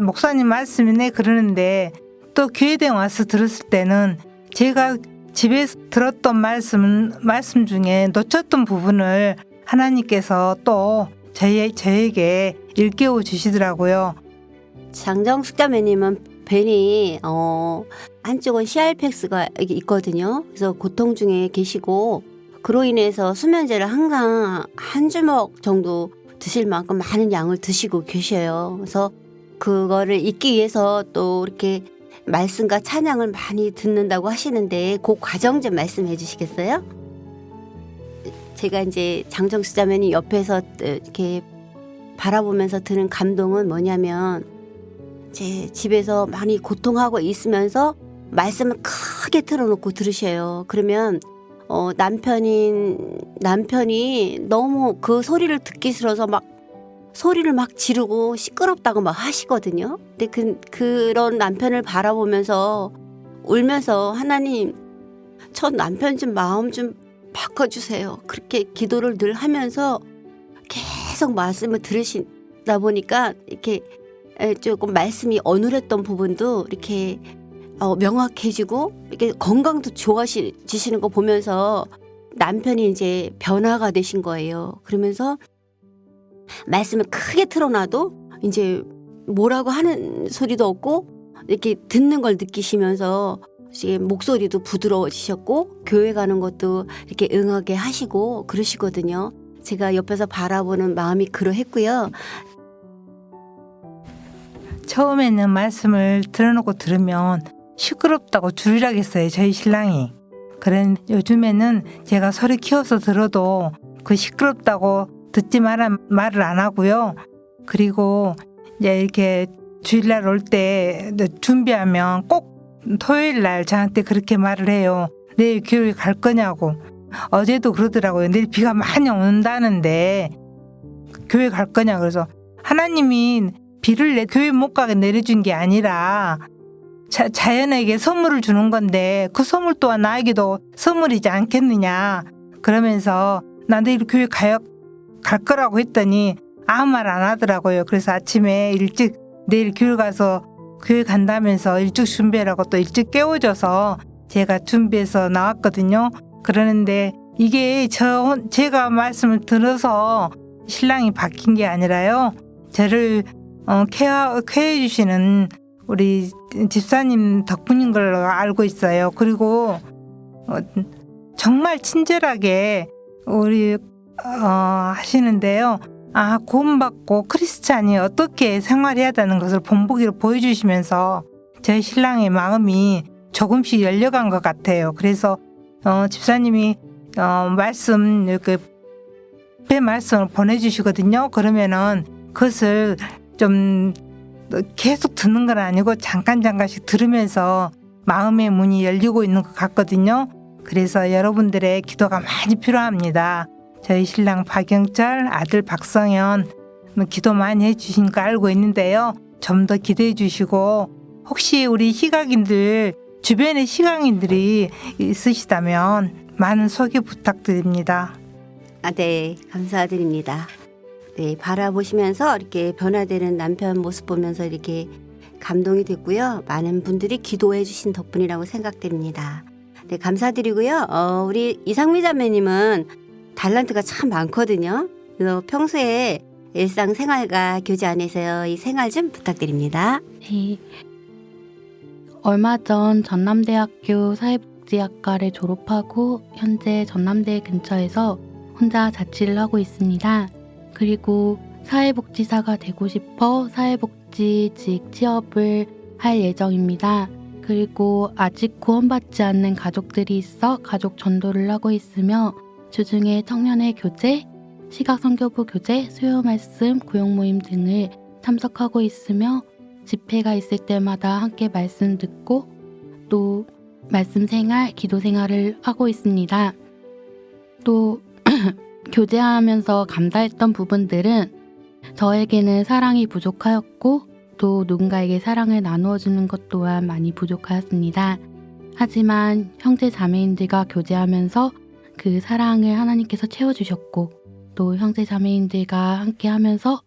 Speaker 7: 목사님 말씀이네 그러는데 또 교회당 와서 들었을 때는 제가 집에서 들었던 말씀 중에 놓쳤던 부분을 하나님께서 또 저에게 일깨워 주시더라고요.
Speaker 5: 장정숙 자매님은 벤이 한쪽은 CRPX가 있거든요. 그래서 고통 중에 계시고 그로 인해서 수면제를 항상 한 주먹 정도 드실 만큼 많은 양을 드시고 계셔요. 그래서 그거를 잊기 위해서 또 이렇게 말씀과 찬양을 많이 듣는다고 하시는데 그 과정 좀 말씀해 주시겠어요? 제가 이제 장정숙 자매님 옆에서 이렇게 바라보면서 드는 감동은 뭐냐면 제 집에서 많이 고통하고 있으면서 말씀을 크게 틀어놓고 들으셔요. 그러면 남편이 너무 그 소리를 듣기 싫어서 막 소리를 막 지르고 시끄럽다고 막 하시거든요. 근데 그런 남편을 바라보면서 울면서 하나님 저 남편 좀 마음 좀 바꿔주세요. 그렇게 기도를 늘 하면서 계속 말씀을 들으시다 보니까 이렇게 조금 말씀이 어눌했던 부분도 이렇게 명확해지고 이렇게 건강도 좋아지시는 거 보면서 남편이 이제 변화가 되신 거예요. 그러면서 말씀을 크게 틀어놔도 이제 뭐라고 하는 소리도 없고 이렇게 듣는 걸 느끼시면서 목소리도 부드러워지셨고 교회 가는 것도 이렇게 응하게 하시고 그러시거든요. 제가 옆에서 바라보는 마음이 그러했고요.
Speaker 7: 처음에는 말씀을 들어놓고 들으면 시끄럽다고 줄이라겠어요. 저희 신랑이. 그런 요즘에는 제가 소리 키워서 들어도 그 시끄럽다고 듣지 말란 말을 안 하고요. 그리고 이제 이렇게 주일날 올 때 준비하면 꼭 토요일 날 저한테 그렇게 말을 해요. 내일 교회 갈 거냐고. 어제도 그러더라고요. 내일 비가 많이 온다는데 교회 갈 거냐. 그래서 하나님이 비를 교회 못 가게 내려준 게 아니라 자연에게 선물을 주는 건데 그 선물 또한 나에게도 선물이지 않겠느냐. 그러면서 나 내일 교회 갈 거라고 했더니 아무 말 안 하더라고요. 그래서 아침에 일찍 내일 교회 가서 교회 간다면서 일찍 준비하라고 또 일찍 깨워줘서 제가 준비해서 나왔거든요. 그러는데 이게 제가 말씀을 들어서 신랑이 바뀐 게 아니라요. 저를 케어해 주시는 우리 집사님 덕분인 걸로 알고 있어요. 그리고 정말 친절하게 우리 하시는데요. 구원받고 크리스찬이 어떻게 생활해야 되는 것을 본보기로 보여주시면서 저희 신랑의 마음이 조금씩 열려간 것 같아요. 그래서 집사님이 말씀 이렇게 배 말씀을 보내주시거든요. 그러면은 그것을 좀 계속 듣는 건 아니고 잠깐씩 들으면서 마음의 문이 열리고 있는 것 같거든요. 그래서 여러분들의 기도가 많이 필요합니다. 저희 신랑 박영철, 아들 박성현 기도 많이 해주신 거 알고 있는데요. 좀 더 기도해 주시고 혹시 우리 시각인들 주변에 시각인들이 있으시다면 많은 소개 부탁드립니다.
Speaker 5: 네, 감사드립니다. 네, 바라보시면서 이렇게 변화되는 남편 모습 보면서 이렇게 감동이 됐고요. 많은 분들이 기도해 주신 덕분이라고 생각됩니다. 네, 감사드리고요. 우리 이상미 자매님은 달란트가 참 많거든요. 그래서 평소에 일상생활과 교제 안에서 이 생활 좀 부탁드립니다.
Speaker 6: 네. 얼마 전 전남대학교 사회복지학과를 졸업하고 현재 전남대 근처에서 혼자 자취를 하고 있습니다. 그리고 사회복지사가 되고 싶어 사회복지직 취업을 할 예정입니다. 그리고 아직 구원받지 않는 가족들이 있어 가족 전도를 하고 있으며 주중에 청년의 교제, 시각선교부 교제, 수요말씀, 구역모임 등을 참석하고 있으며 집회가 있을 때마다 함께 말씀 듣고 또 말씀 생활, 기도 생활을 하고 있습니다. 또 교제하면서 감사했던 부분들은 저에게는 사랑이 부족하였고 또 누군가에게 사랑을 나누어주는 것 또한 많이 부족하였습니다. 하지만 형제 자매인들과 교제하면서 그 사랑을 하나님께서 채워주셨고 또 형제 자매인들과 함께 하면서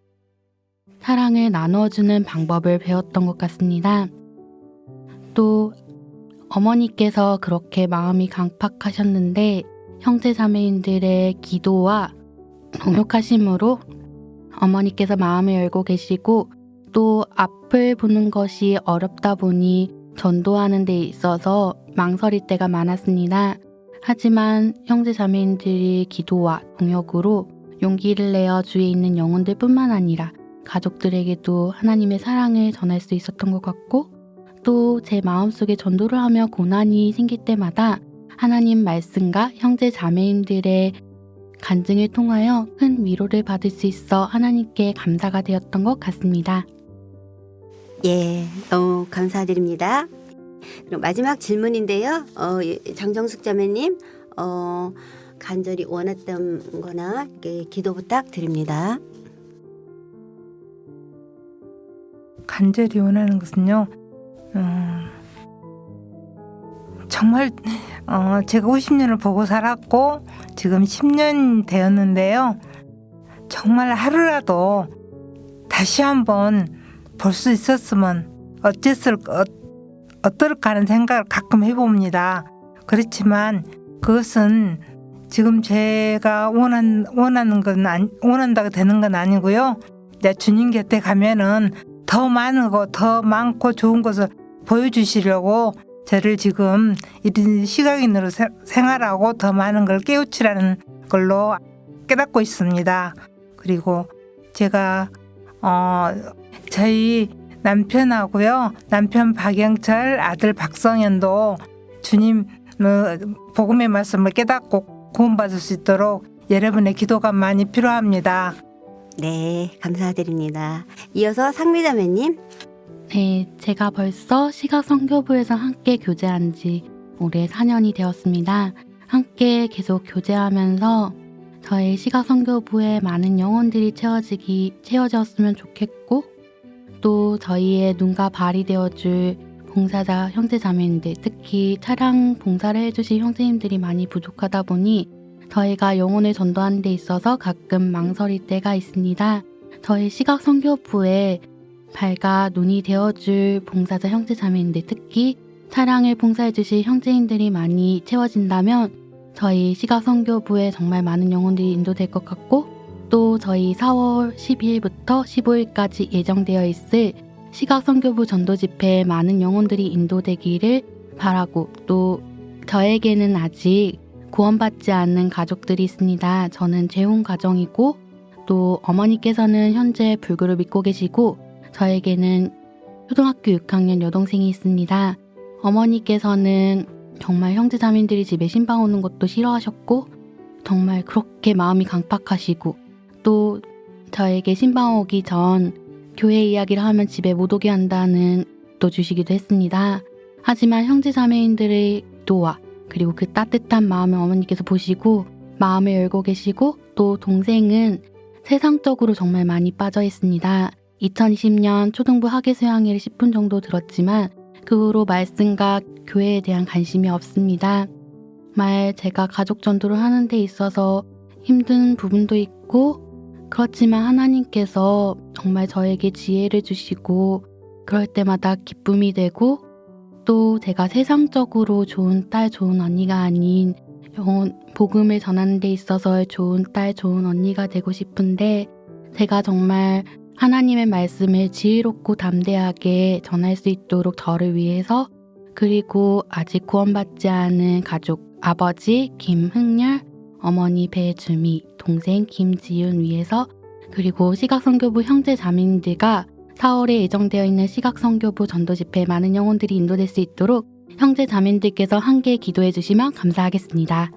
Speaker 6: 사랑을 나누어주는 방법을 배웠던 것 같습니다. 또 어머니께서 그렇게 마음이 강팍하셨는데 형제 자매인들의 기도와 동역하심으로 어머니께서 마음을 열고 계시고 또 앞을 보는 것이 어렵다 보니 전도하는 데 있어서 망설일 때가 많았습니다. 하지만 형제 자매인들의 기도와 동역으로 용기를 내어 주위에 있는 영혼들 뿐만 아니라 가족들에게도 하나님의 사랑을 전할 수 있었던 것 같고 또 제 마음속에 전도를 하며 고난이 생길 때마다 하나님 말씀과 형제 자매인들의 간증을 통하여 큰 위로를 받을 수 있어 하나님께 감사가 되었던 것 같습니다.
Speaker 5: 예, 너무 감사드립니다. 그럼 마지막 질문인데요. 장정숙 자매님, 간절히 원했던 거나 이렇게 기도 부탁드립니다.
Speaker 7: 간절히 원하는 것은요. 정말 제가 50년을 보고 살았고 지금 10년 되었는데요. 정말 하루라도 다시 한번 볼 수 있었으면 어떨까 하는 생각을 가끔 해봅니다. 그렇지만 그것은 지금 제가 원한다고 되는 건 아니고요. 이제 주님 곁에 가면은 더 많고 좋은 것을 보여주시려고 저를 지금 이런 시각인으로 생활하고 더 많은 걸 깨우치라는 걸로 깨닫고 있습니다. 그리고 제가 저희 남편하고요, 남편 박영철, 아들 박성현도 주님 복음의 말씀을 깨닫고 구원받을 수 있도록 여러분의 기도가 많이 필요합니다.
Speaker 5: 네, 감사드립니다. 이어서 상미자매님.
Speaker 6: 네, 제가 벌써 시각선교부에서 함께 교제한 지 올해 4년이 되었습니다. 함께 계속 교제하면서 저희 시각선교부에 많은 영혼들이 채워졌으면 좋겠고 또 저희의 눈과 발이 되어줄 봉사자 형제자매인들, 특히 차량 봉사를 해주신 형제님들이 많이 부족하다 보니 저희가 영혼을 전도하는 데 있어서 가끔 망설일 때가 있습니다. 저희 시각선교부에 발과 눈이 되어줄 봉사자 형제자매인들, 특히 차량을 봉사해주실 형제인들이 많이 채워진다면 저희 시각선교부에 정말 많은 영혼들이 인도될 것 같고 또 저희 4월 12일부터 15일까지 예정되어 있을 시각선교부 전도집회에 많은 영혼들이 인도되기를 바라고 또 저에게는 아직 구원받지 않는 가족들이 있습니다. 저는 재혼 가정이고 또 어머니께서는 현재 불교를 믿고 계시고 저에게는 초등학교 6학년 여동생이 있습니다. 어머니께서는 정말 형제자매들이 집에 신방 오는 것도 싫어하셨고 정말 그렇게 마음이 강팍하시고 또 저에게 신방 오기 전 교회 이야기를 하면 집에 못 오게 한다는 또 주시기도 했습니다. 하지만 형제자매인들의 기도와 그리고 그 따뜻한 마음을 어머니께서 보시고 마음을 열고 계시고 또 동생은 세상적으로 정말 많이 빠져 있습니다. 2020년 초등부 학예수양회를 10분 정도 들었지만 그 후로 말씀과 교회에 대한 관심이 없습니다. 정말 제가 가족 전도를 하는 데 있어서 힘든 부분도 있고 그렇지만 하나님께서 정말 저에게 지혜를 주시고 그럴 때마다 기쁨이 되고 또 제가 세상적으로 좋은 딸, 좋은 언니가 아닌 영혼 복음을 전하는 데 있어서 좋은 딸, 좋은 언니가 되고 싶은데 제가 정말 하나님의 말씀을 지혜롭고 담대하게 전할 수 있도록 저를 위해서 그리고 아직 구원받지 않은 가족 아버지 김흥렬, 어머니 배주미, 동생 김지윤 위해서 그리고 시각선교부 형제 자매님들과 4월에 예정되어 있는 시각선교부 전도집회에 많은 영혼들이 인도될 수 있도록 형제 자매님들께서 함께 기도해 주시면 감사하겠습니다.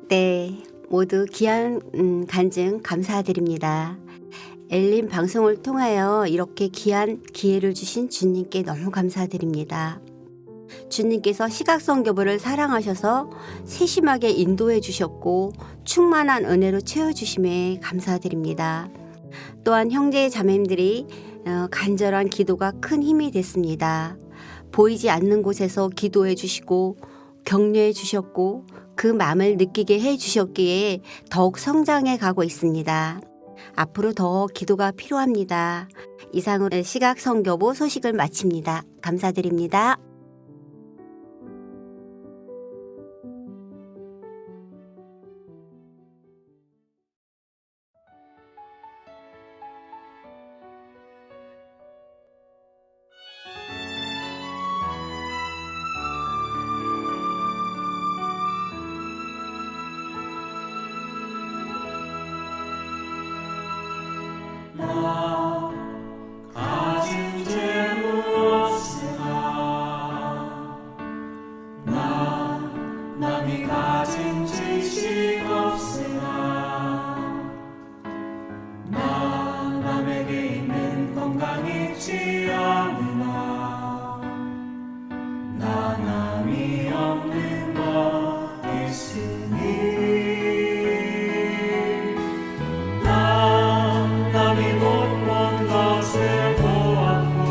Speaker 5: 네, 모두 귀한 간증 감사드립니다. 엘림 방송을 통하여 이렇게 귀한 기회를 주신 주님께 너무 감사드립니다. 주님께서 시각선교부를 사랑하셔서 세심하게 인도해 주셨고 충만한 은혜로 채워주심에 감사드립니다. 또한 형제 자매님들이 간절한 기도가 큰 힘이 됐습니다. 보이지 않는 곳에서 기도해 주시고 격려해 주셨고 그 마음을 느끼게 해 주셨기에 더욱 성장해 가고 있습니다. 앞으로 더 기도가 필요합니다. 이상으로 시각선교부 소식을 마칩니다. 감사드립니다.
Speaker 4: 가진 재물 없으나 남이 가진 지식 없으나 남에게 있는 건강 있지 않으나 남이 없는 것 있으니 남이 못 본 것을 보았고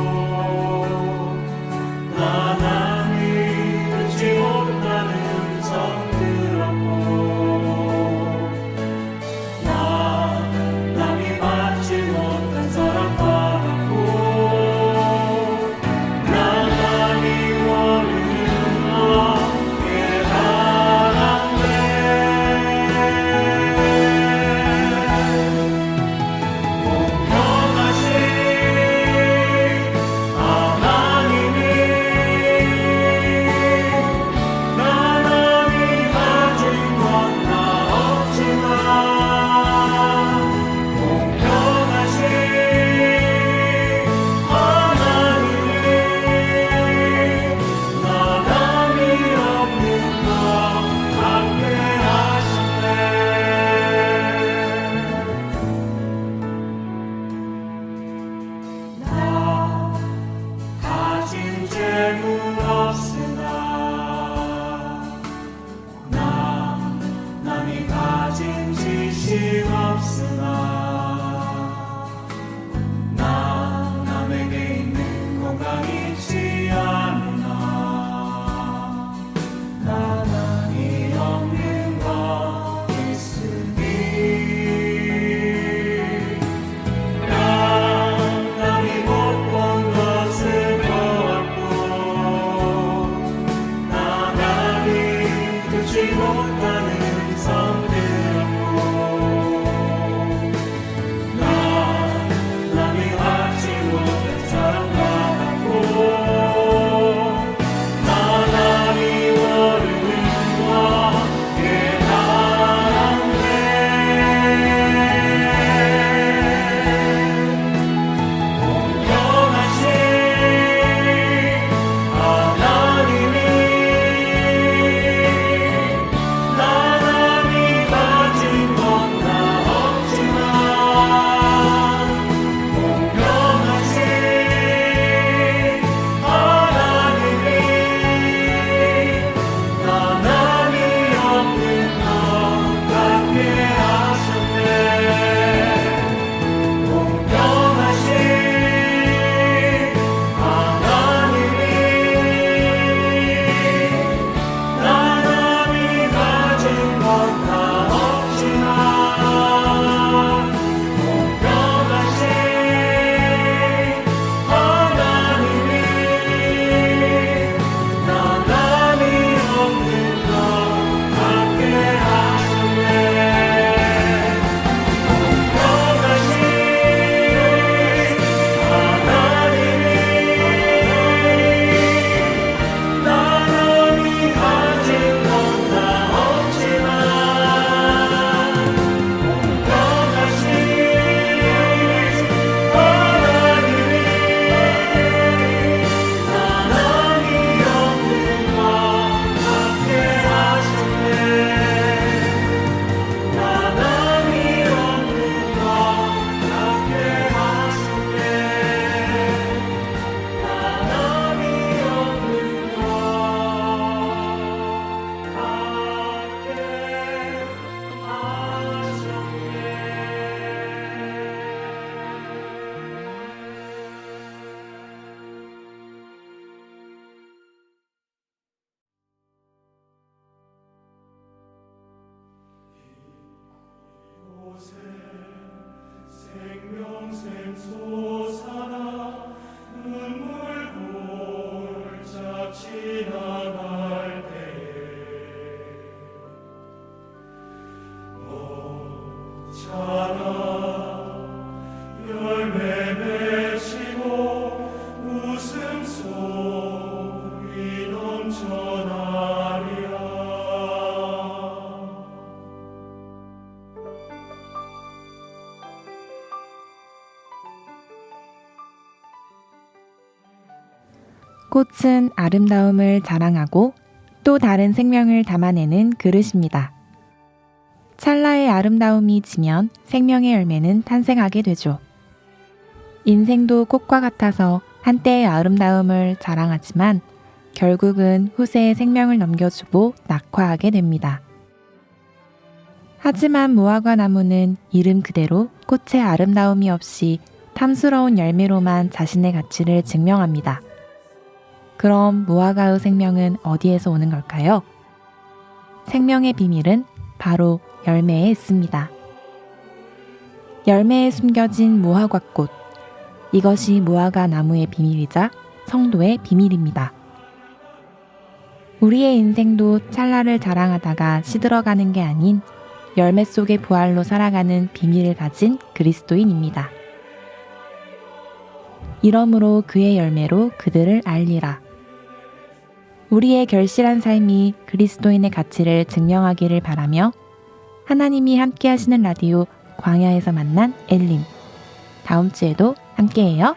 Speaker 4: 남이 듣지 못하는 음성 들었고 남이 받지 못한 사랑 받았고 남이 원하는 것 깨달았네. 공평하신 하나님이 남이 가진 건 다 없지만 공평하신 하나님이 남이 없는 것 갖게 하셨네. 나 가진 재물 없으나 남이 가진 지식 없으나 남에게 있는 건강 있지 않으나 남이 없는 것 있으니 남이 못 본 것을 보았고 남이 듣지 못하는 음성 들었고 남이 받지 못한 사랑 받았고 남이 원하는 것 깨달았네. 공평하신 하나님이 남이 솟아나 눈물 골짝 지나갈 때에 먹잖아 열매 맺히고 웃음소리 넘쳐나리라.
Speaker 1: 꽃은 아름다움을 자랑하고 또 다른 생명을 담아내는 그릇입니다. 찰나의 아름다움이 지면 생명의 열매는 탄생하게 되죠. 인생도 꽃과 같아서 한때의 아름다움을 자랑하지만 결국은 후세의 생명을 넘겨주고 낙화하게 됩니다. 하지만 무화과 나무는 이름 그대로 꽃의 아름다움이 없이 탐스러운 열매로만 자신의 가치를 증명합니다. 그럼 무화과의 생명은 어디에서 오는 걸까요? 생명의 비밀은 바로 열매에 있습니다. 열매에 숨겨진 무화과꽃. 이것이 무화과 나무의 비밀이자 성도의 비밀입니다. 우리의 인생도 찰나를 자랑하다가 시들어가는 게 아닌 열매 속의 부활로 살아가는 비밀을 가진 그리스도인입니다. 이러므로 그의 열매로 그들을 알리라. 우리의 결실한 삶이 그리스도인의 가치를 증명하기를 바라며 하나님이 함께 하시는 라디오 광야에서 만난 엘림. 다음 주에도 함께해요.